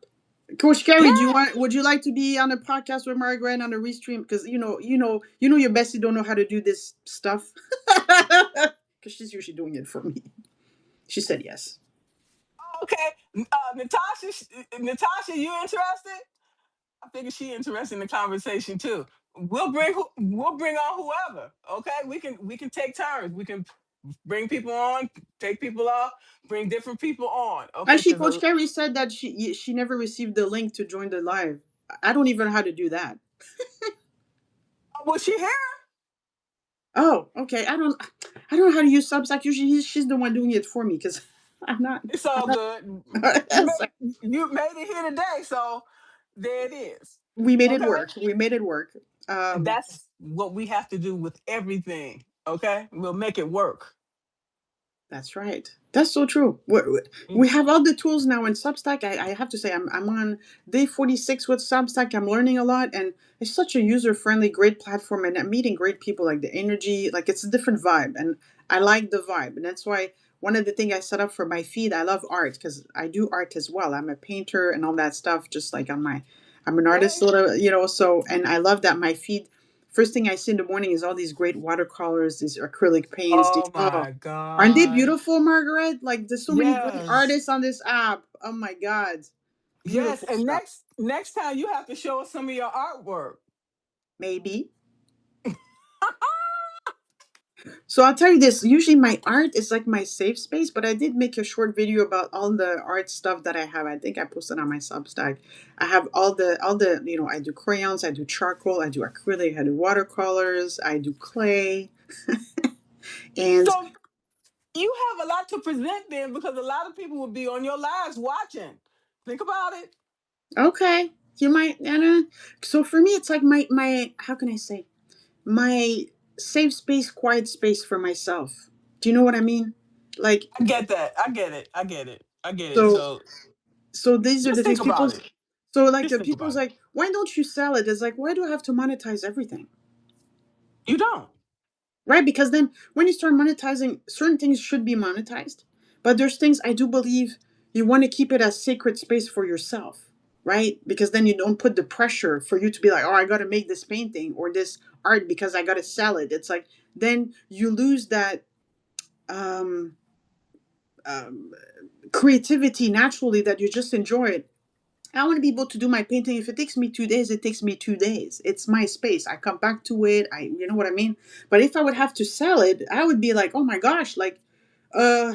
Speaker 2: Coach Carrie,
Speaker 1: Yeah.
Speaker 2: would you like to be on a podcast with Margaret on a restream? Because your bestie don't know how to do this stuff. Because she's usually doing it for me. She said yes.
Speaker 1: Okay. Natasha, you interested? I figure she interested in the conversation too. We'll bring on whoever. Okay. We can take turns. We can bring people on, take people off, bring different people on. Okay.
Speaker 2: Actually,
Speaker 1: Because
Speaker 2: Coach Carrie said that she never received the link to join the live. I don't even know how to do that.
Speaker 1: was she here?
Speaker 2: Oh, okay. I don't know how to use Substack. Usually she's the one doing it for me because I'm not.
Speaker 1: It's
Speaker 2: I'm
Speaker 1: all
Speaker 2: not.
Speaker 1: good. You made it here today, so there it is.
Speaker 2: We made it
Speaker 1: Okay,
Speaker 2: work. We made it work.
Speaker 1: and
Speaker 2: Um,
Speaker 1: that's what we have to do with everything. Okay, we'll make it work.
Speaker 2: That's right. That's so true.
Speaker 1: Mm.
Speaker 2: We have all the tools now in Substack. I have to say, I'm on day 46 with Substack. I'm learning a lot, and it's such a user friendly, great platform. And I'm meeting great people. Like the energy, like it's a different vibe, and I like the vibe. And that's why one of the things I set up for my feed, I love art because I do art as well. I'm a painter and all that stuff. Just like I'm an artist,
Speaker 1: Okay.
Speaker 2: sort of, So, and I love that my feed. First thing I see in the morning is all these great watercolors, these acrylic paints.
Speaker 1: Oh
Speaker 2: Oh,
Speaker 1: my
Speaker 2: aren't they
Speaker 1: God.
Speaker 2: beautiful, Margaret? Like there's so many great
Speaker 1: Yes.
Speaker 2: artists on this app. Oh my God.
Speaker 1: Yes.
Speaker 2: Beautiful
Speaker 1: And
Speaker 2: stuff.
Speaker 1: next time you have to show us some of your artwork.
Speaker 2: Maybe. So I'll tell you this, usually my art is like my safe space, but I did make a short video about all the art stuff that I have. I think I posted on my Substack. I have all the, I do crayons, I do charcoal, I do acrylic, I do watercolors, I do clay. And
Speaker 1: So you have a lot to present then, because a lot of people will be on your lives watching. Think about it.
Speaker 2: okay, you might, so for me, it's like my, how can I say? My safe space, quiet space for myself. Do you know what I mean? Like,
Speaker 1: I get that. I get it. I get it. I get it.
Speaker 2: so
Speaker 1: So
Speaker 2: these are
Speaker 1: just
Speaker 2: the
Speaker 1: think
Speaker 2: things
Speaker 1: about
Speaker 2: people.
Speaker 1: it.
Speaker 2: So like
Speaker 1: Just think
Speaker 2: people's
Speaker 1: about it.
Speaker 2: like, why don't you sell it? It's like, why do I have to monetize everything?
Speaker 1: You don't.
Speaker 2: Right? Because then when you start monetizing, certain things should be monetized, but there's things I do believe you want to keep it as sacred space for yourself, right? Because then you don't put the pressure for you to be like, oh, I got to make this painting or this art because I got to sell it. It's like then you lose that um, um, creativity naturally that you just enjoy it. I want to be able to do my painting. If it takes me 2 days, it takes me 2 days. It's my space. I come back to it. You know what I mean? But if I would have to sell it, I would be like, oh my gosh, like, uh,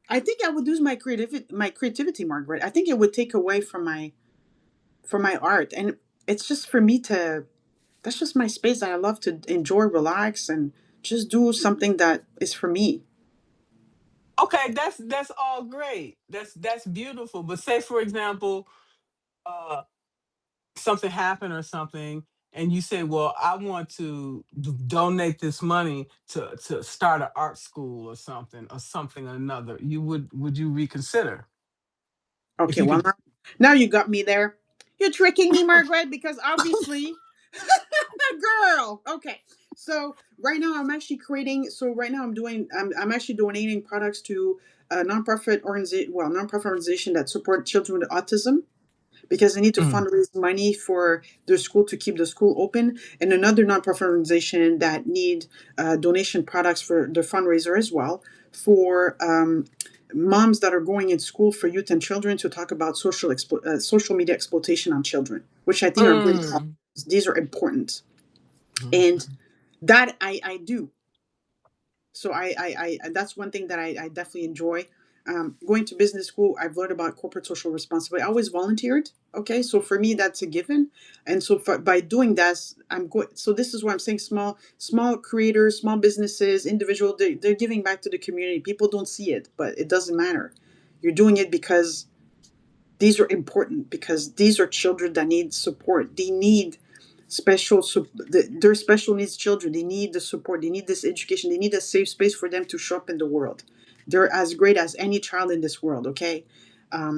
Speaker 2: I think I would lose my creativity, Margaret. I think it would take away from my art. And it's just for me to, that's just my space that I love to enjoy, relax, and just do something that is for me.
Speaker 1: Okay, that's all great. That's beautiful. But say for example, uh something happened or something, and you say, well, I want to donate this money to start an art school or something or another. Would you reconsider if
Speaker 2: Okay,
Speaker 1: you
Speaker 2: well,
Speaker 1: could?
Speaker 2: now you got me there. You're tricking me, Margaret, because obviously, girl. Okay, so right now I'm actually creating. So right now I'm actually donating products to a nonprofit organization that support children with autism because they need to
Speaker 1: Mm.
Speaker 2: fundraise money for their school to keep the school open, and another nonprofit organization that need donation products for their fundraiser as well for moms that are going in school for youth and children to talk about social media exploitation on children, which I think are great causes.
Speaker 1: Mm.
Speaker 2: These are important,
Speaker 1: Mhm.
Speaker 2: and that I do. So that's one thing that I definitely enjoy. Going to business school, I've learned about corporate social responsibility. I always volunteered. Okay, so for me, that's a given. And so by doing that, I'm going. So this is where I'm saying small creators, small businesses, individual, they're giving back to the community. People don't see it, but it doesn't matter. You're doing it because these are important, because these are children that need support. They need they're special needs children. They need the support, they need this education, they need a safe space for them to show up in the world. They're as great as any child in this world. Okay,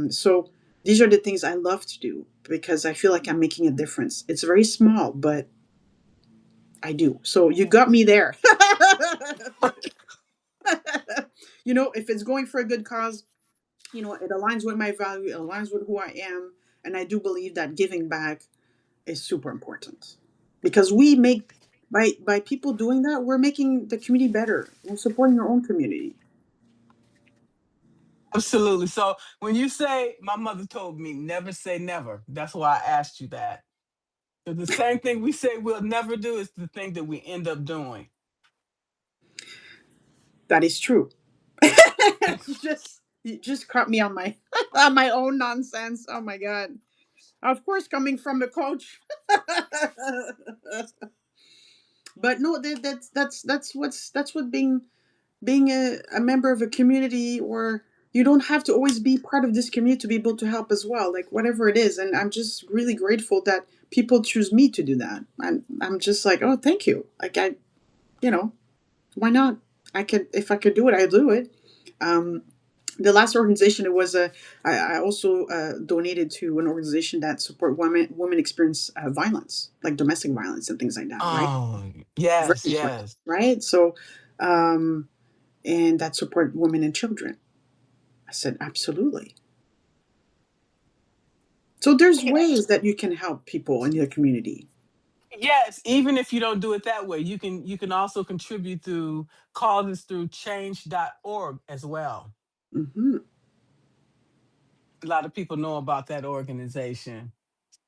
Speaker 2: so these are the things I love to do because I feel like I'm making a difference. It's very small, but I do. So you got me there. If it's going for a good cause, it aligns with my value, it aligns with who I am. And I do believe that giving back is super important, because we make by people doing that, we're making the community better. We're supporting our own community.
Speaker 1: Absolutely. So when you say my mother told me never say never, that's why I asked you that. 'Cause the same thing we say we'll never do is the thing that we end up doing.
Speaker 2: That is true. You just caught me on my on my own nonsense. Oh my god. Of course, coming from the coach. But no, that's what being a member of a community, or you don't have to always be part of this community to be able to help as well, like whatever it is. And I'm just really grateful that people choose me to do that. I'm just like, oh, thank you. Like, you know why not? If I could do it, I'd do it. um the last organization, it was a I also donated to an organization that support women experience violence, like domestic violence and things like that, right?
Speaker 1: Oh,
Speaker 2: Very
Speaker 1: yes,
Speaker 2: important,
Speaker 1: yes.
Speaker 2: right? So um and that support women and children. I said, absolutely. So there's
Speaker 1: Yeah.
Speaker 2: ways that you can help people in your community.
Speaker 1: Yes, even if you don't do it that way, you can also contribute through causes through change.org as well.
Speaker 2: Hmm.
Speaker 1: A lot of people know about that organization.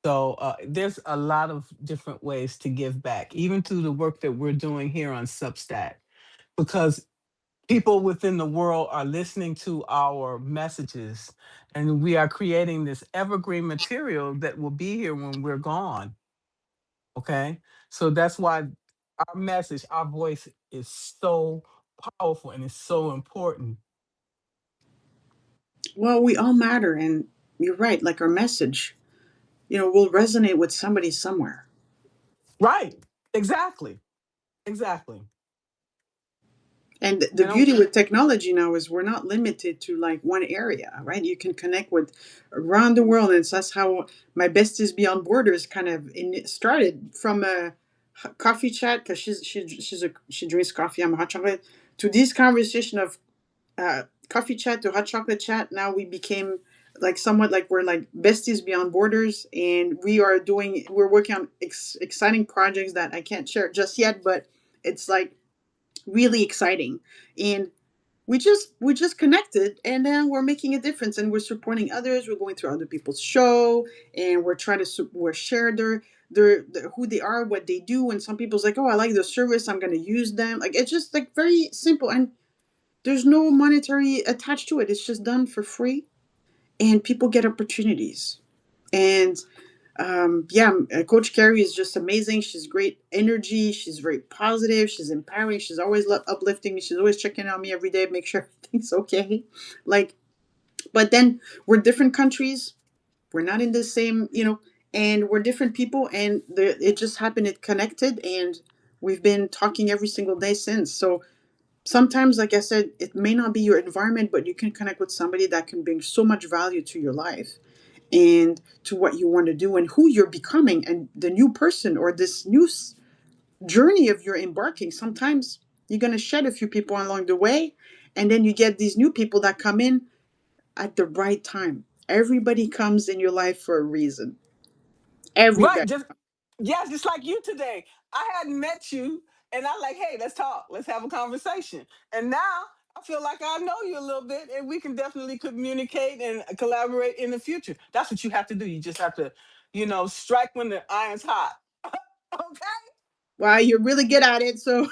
Speaker 1: So there's a lot of different ways to give back, even through the work that we're doing here on Substack, because people within the world are listening to our messages, and we are creating this evergreen material that will be here when we're gone. Okay. So that's why our message, our voice is so powerful and it's so important.
Speaker 2: Well, we all matter, and you're right. Like our message, will resonate with somebody somewhere.
Speaker 1: Right. Exactly. Exactly.
Speaker 2: And the
Speaker 1: And
Speaker 2: beauty with technology now is we're not limited to like one area, right? You can connect with around the world, and so that's how my besties beyond borders kind of started, from a coffee chat, because she drinks coffee, I'm a hot chocolate, to this conversation of coffee chat to hot chocolate chat. Now we became like somewhat like we're like besties beyond borders, and we're working on exciting projects that I can't share just yet, but it's like really exciting. And we just connected, and then we're making a difference, and we're supporting others. We're going through other people's show, and we're trying to we're share their who they are, what they do. And some people's like, oh, I like the service, I'm going to use them. Like, it's just like very simple, and there's no monetary attached to it. It's just done for free, and people get opportunities. And yeah, Coach Carrie is just amazing. She's great energy. She's very positive. She's empowering. She's always uplifting me. She's always checking on me every day, make sure everything's okay. Like, but then we're different countries. We're not in the same, and we're different people. And it just happened. It connected, and we've been talking every single day since. So sometimes, like I said, it may not be your environment, but you can connect with somebody that can bring so much value to your life and to what you want to do and who you're becoming, and the new person or this new journey of your embarking. Sometimes you're going to shed a few people along the way, and then you get these new people that come in at the right time. Everybody comes in your life for a reason.
Speaker 1: right,
Speaker 2: Everybody.
Speaker 1: just yes, just like you today. I hadn't met you, and I like, hey, let's talk, let's have a conversation. And now I feel like I know you a little bit, and we can definitely communicate and collaborate in the future. That's what you have to do. You just have to, strike when the iron's hot. Okay.
Speaker 2: Wow, you're really good at it. So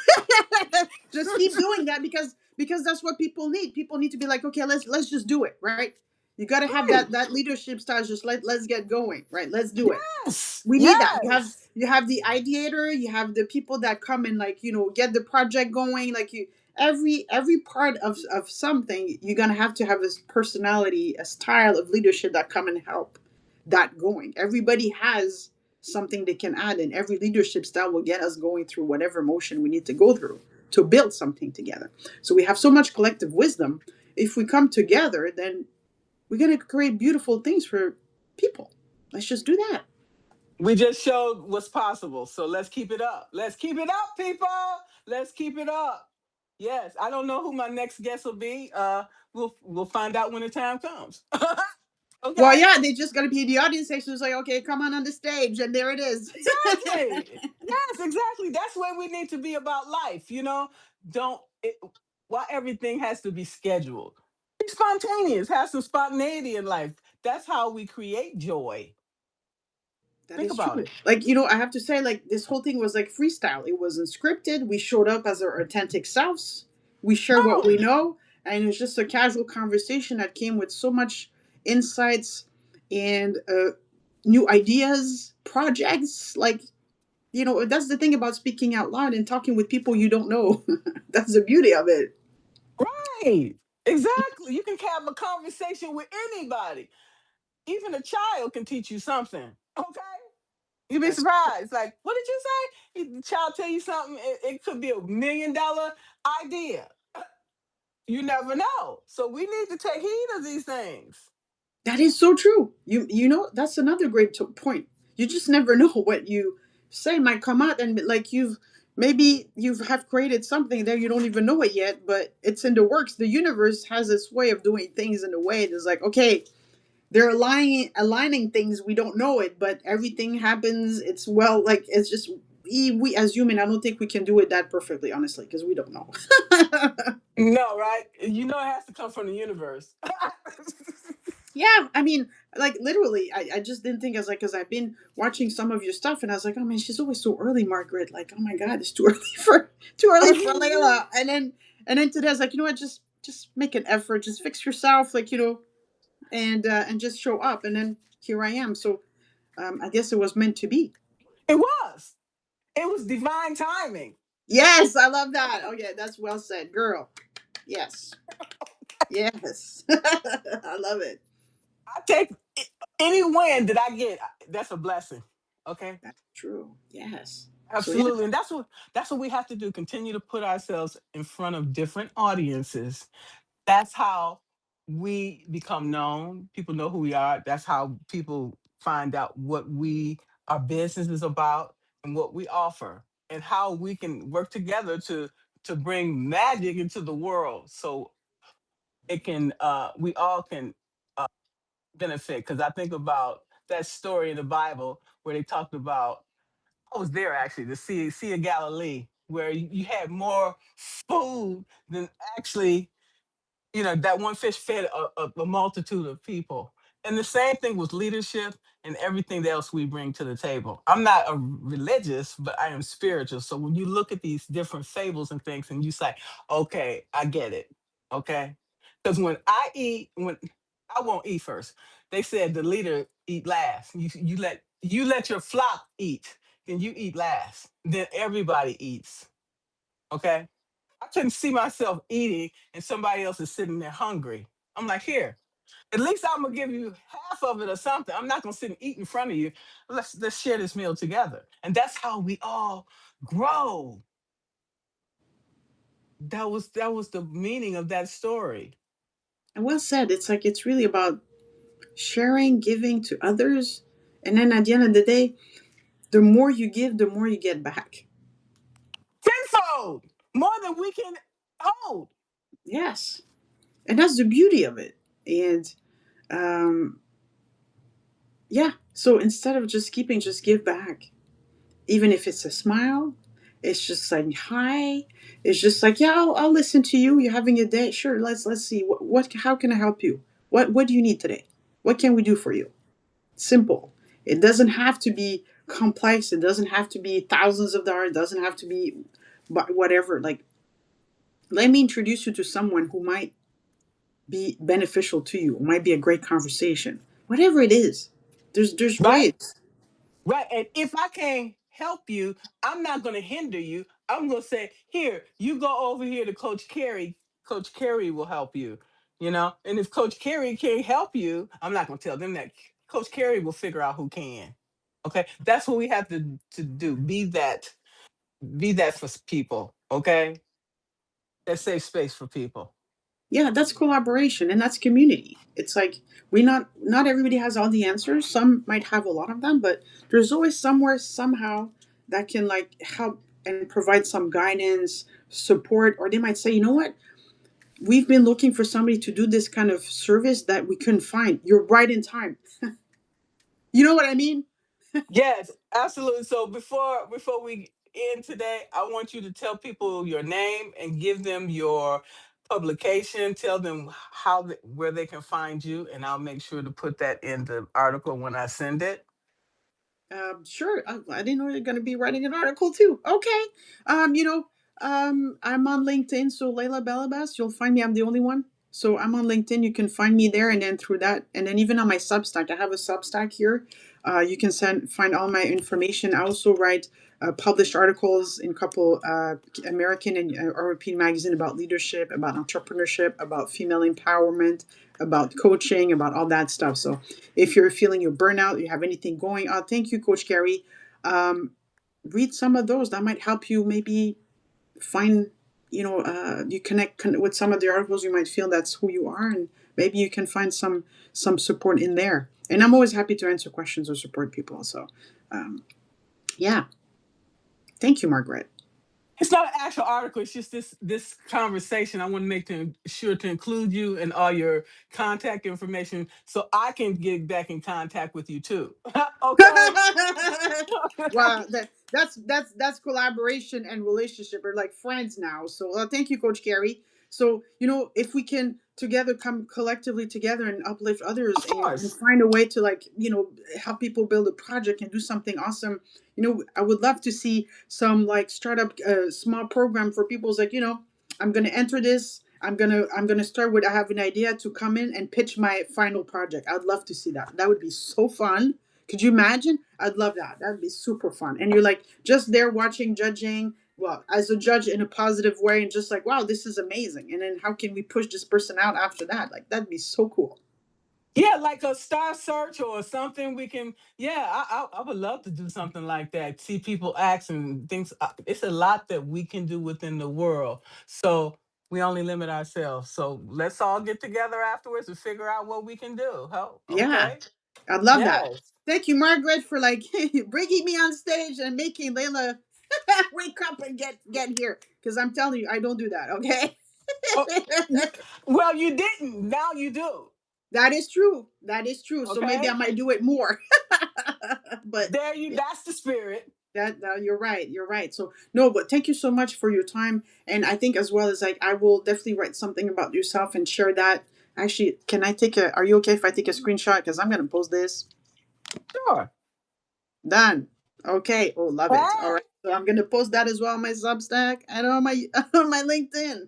Speaker 2: just keep doing that because that's what people need. People need to be like, okay, let's just do it, right? You got to have
Speaker 1: Right.
Speaker 2: that leadership style. Just let's get going, right? Let's do it.
Speaker 1: Yes.
Speaker 2: We need that.
Speaker 1: Yes.
Speaker 2: You have the ideator, you have the people that come and like get the project going. Like you, every part of something, you're gonna have to have this personality, a style of leadership that come and help that going. Everybody has something they can add, and every leadership style will get us going through whatever motion we need to go through to build something together. So we have so much collective wisdom. If we come together, then we're gonna create beautiful things for people. Let's just do that.
Speaker 1: We just showed what's possible. So let's keep it up. Let's keep it up, people. Let's keep it up. Yes. I don't know who my next guest will be. We'll find out when the time comes.
Speaker 2: Well,
Speaker 1: Okay?
Speaker 2: yeah, they just got to be the audience section. It's like, okay, come on the stage, and there it is.
Speaker 1: Exactly. Yes, exactly. That's where we need to be about life, you know? Don't it, why everything has to be scheduled. Be spontaneous, have some spontaneity in life. That's how we create joy.
Speaker 2: That
Speaker 1: Think
Speaker 2: is
Speaker 1: about
Speaker 2: true.
Speaker 1: it.
Speaker 2: Like, I have to say, like, this whole thing was like freestyle. It wasn't scripted. We showed up as our authentic selves. We share what we
Speaker 1: No.
Speaker 2: know, and it's just a casual conversation that came with so much insights and new ideas, projects. Like, that's the thing about speaking out loud and talking with people you don't know. That's the beauty of it.
Speaker 1: Right. Exactly. You can have a conversation with anybody. Even a child can teach you something. Okay? You'd be
Speaker 2: That's
Speaker 1: surprised. Like, what did you say? The child tell you something, it could be $1 million idea. You never know. So we need to take heed of these things.
Speaker 2: That is so true. That's another great point. You just never know what you say might come out, and like you have created something there, you don't even know it yet, but it's in the works. The universe has this way of doing things in a way that's like, okay, they're aligning things, we don't know it, but everything happens. It's well, like it's just we as human, I don't think we can do it that perfectly, honestly, because we don't know.
Speaker 1: No, right? You know it has to come from the universe.
Speaker 2: Yeah, I mean, like literally, I just didn't think. I was like, because I've been watching some of your stuff, and I was like, oh man, she's always so early, Margaret. Like, oh my god, it's too early for Layla. And then today, I was like, you know what, just make an effort, just fix yourself, like and just show up, and then here I am. So I guess it was meant to be.
Speaker 1: It was. It was divine timing.
Speaker 2: Yes, I love that. Oh yeah, that's well said, girl. Yes, yes, I love it.
Speaker 1: I take any win that I get. That's a blessing. Okay?
Speaker 2: That's true. Yes. So yeah.
Speaker 1: Absolutely. And that's what we have to do. Continue to put ourselves in front of different audiences. That's how we become known. People know who we are. That's how people find out what our business is about and what we offer and how we can work together to bring magic into the world so it can we all can uh, benefit. Because I think about that story in the Bible where they talked about, I was there actually, the Sea of Galilee, where you had more food than actually, that one fish fed a multitude of people. And the same thing with leadership and everything else we bring to the table. I'm not a religious, but I am spiritual. So when you look at these different fables and things and you say, okay, I get it. Okay. Because when I won't eat first, they said the leader eat last. You let your flock eat, then you eat last. Then everybody eats. Okay. I couldn't see myself eating and somebody else is sitting there hungry. I'm like, here, at least I'm gonna give you half of it or something. I'm not gonna sit and eat in front of you. Let's share this meal together. And that's how we all grow. That was the meaning of that story.
Speaker 2: And well said. It's like it's really about sharing, giving to others. And then at the end of the day, the more you give, the more you get back.
Speaker 1: Tenfold, more than we can hold.
Speaker 2: Yes. And that's the beauty of it. And um, yeah, so instead of just keeping, just give back. Even if it's a smile, it's just like hi. It's just like, yeah, I'll listen to you. You're having a day. Sure, let's see. How can I help you? What do you need today? What can we do for you? Simple. It doesn't have to be complex. It doesn't have to be thousands of dollars. It doesn't have to be whatever. Like, let me introduce you to someone who might be beneficial to you. It might be a great conversation. Whatever it is, there's
Speaker 1: Right?
Speaker 2: ways.
Speaker 1: Right. And if I can't help you, I'm not going to hinder you. I'm going to say, here, you go over here to Coach Carey. Coach Carey will help you, you know? And if Coach Carey can't help you, I'm not going to tell them that. Coach Carey will figure out who can. Okay. That's what we have to do. Be that for people. Okay. That safe space for people.
Speaker 2: Yeah, that's collaboration and that's community. It's like, we not everybody has all the answers. Some might have a lot of them, but there's always somewhere somehow that can like help and provide some guidance, support, or they might say, you know what? We've been looking for somebody to do this kind of service that we couldn't find. You're right in time. You know what I mean?
Speaker 1: Yes, absolutely. So before we end today, I want you to tell people your name and give them your publication. Tell them where they can find you, and I'll make sure to put that in the article when I send it.
Speaker 2: Sure. I didn't know you're going to be writing an article too. Okay. You know, I'm on LinkedIn, so Laila Belabbas, you'll find me. I'm the only one. So I'm on LinkedIn. You can find me there, and then through that, and then even on my Substack, I have a Substack here. You can find all my information. I also write published articles in a couple American and European magazine about leadership, about entrepreneurship, about female empowerment, about coaching, about all that stuff. So if you're feeling your burnout, you have anything going on, thank you, Coach Gary. Um, Read some of those. That might help you maybe find, you connect with some of the articles. You might feel that's who you are, and maybe you can find some support in there. And I'm always happy to answer questions or support people. So, yeah, thank you, Margaret.
Speaker 1: It's not an actual article. It's just this conversation. I want to make sure to include you and all your contact information so I can get back in contact with you too. Okay.
Speaker 2: Wow, that's collaboration and relationship. We're like friends now. So thank you, Coach Gary. So if we can together come collectively together and uplift others
Speaker 1: Of
Speaker 2: and
Speaker 1: course.
Speaker 2: find a way to like help people build a project and do something awesome. I would love to see some like startup small program for people's like I'm gonna enter this. I'm gonna start with I have an idea to come in and pitch my final project. I'd love to see that. That would be so fun. Could you imagine? I'd love that. That'd be super fun. And you're like just there watching, judging, well, as a judge in a positive way, and just like, wow, this is amazing. And then how can we push this person out after that? Like, that'd be so cool.
Speaker 1: Yeah, like a star search or something. We can. Yeah, I would love to do something like that. See people ask and things. It's a lot that we can do within the world. So we only limit ourselves. So let's all get together afterwards and figure out what we can do. Oh,
Speaker 2: Yeah,
Speaker 1: okay.
Speaker 2: I'd love that.
Speaker 1: Yes.
Speaker 2: Thank you, Margaret, for like bringing me on stage and making Layla wake up and get here. Because I'm telling you, I don't do that. Okay.
Speaker 1: Oh, well, you didn't. Now you do.
Speaker 2: That is true. That is true. So maybe I
Speaker 1: Okay.
Speaker 2: might do it more. But
Speaker 1: There you.
Speaker 2: yeah,
Speaker 1: That's the spirit.
Speaker 2: that you're right. You're right. So no, but thank you so much for your time. And I think as well as like I will definitely write something about yourself and share that. Actually, can I take a? Are you okay if I take a screenshot? Because I'm gonna post this.
Speaker 1: Sure.
Speaker 2: Done. Okay. Oh, love it. All
Speaker 1: Hey,
Speaker 2: right. So I'm gonna post that as well on my Substack and on my on my LinkedIn.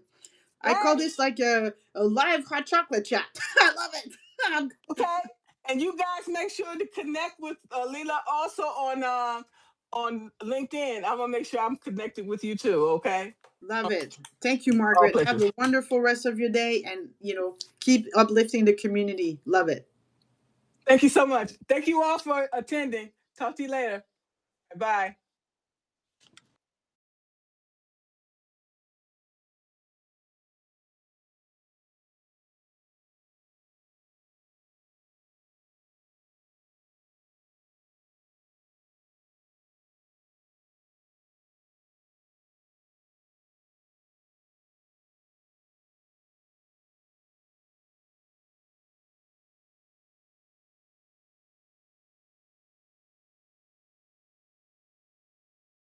Speaker 2: I call
Speaker 1: hey.
Speaker 2: this like a live hot chocolate chat. I love it.
Speaker 1: Okay. And you guys make sure to connect with Leela also on LinkedIn. I'm gonna make sure I'm connected with you too. Okay.
Speaker 2: Love it. Thank you,
Speaker 1: All
Speaker 2: Margaret. Have
Speaker 1: places.
Speaker 2: a wonderful rest of your day and, keep uplifting the community. Love it.
Speaker 1: Thank you so much. Thank you all for attending. Talk to you later. Bye.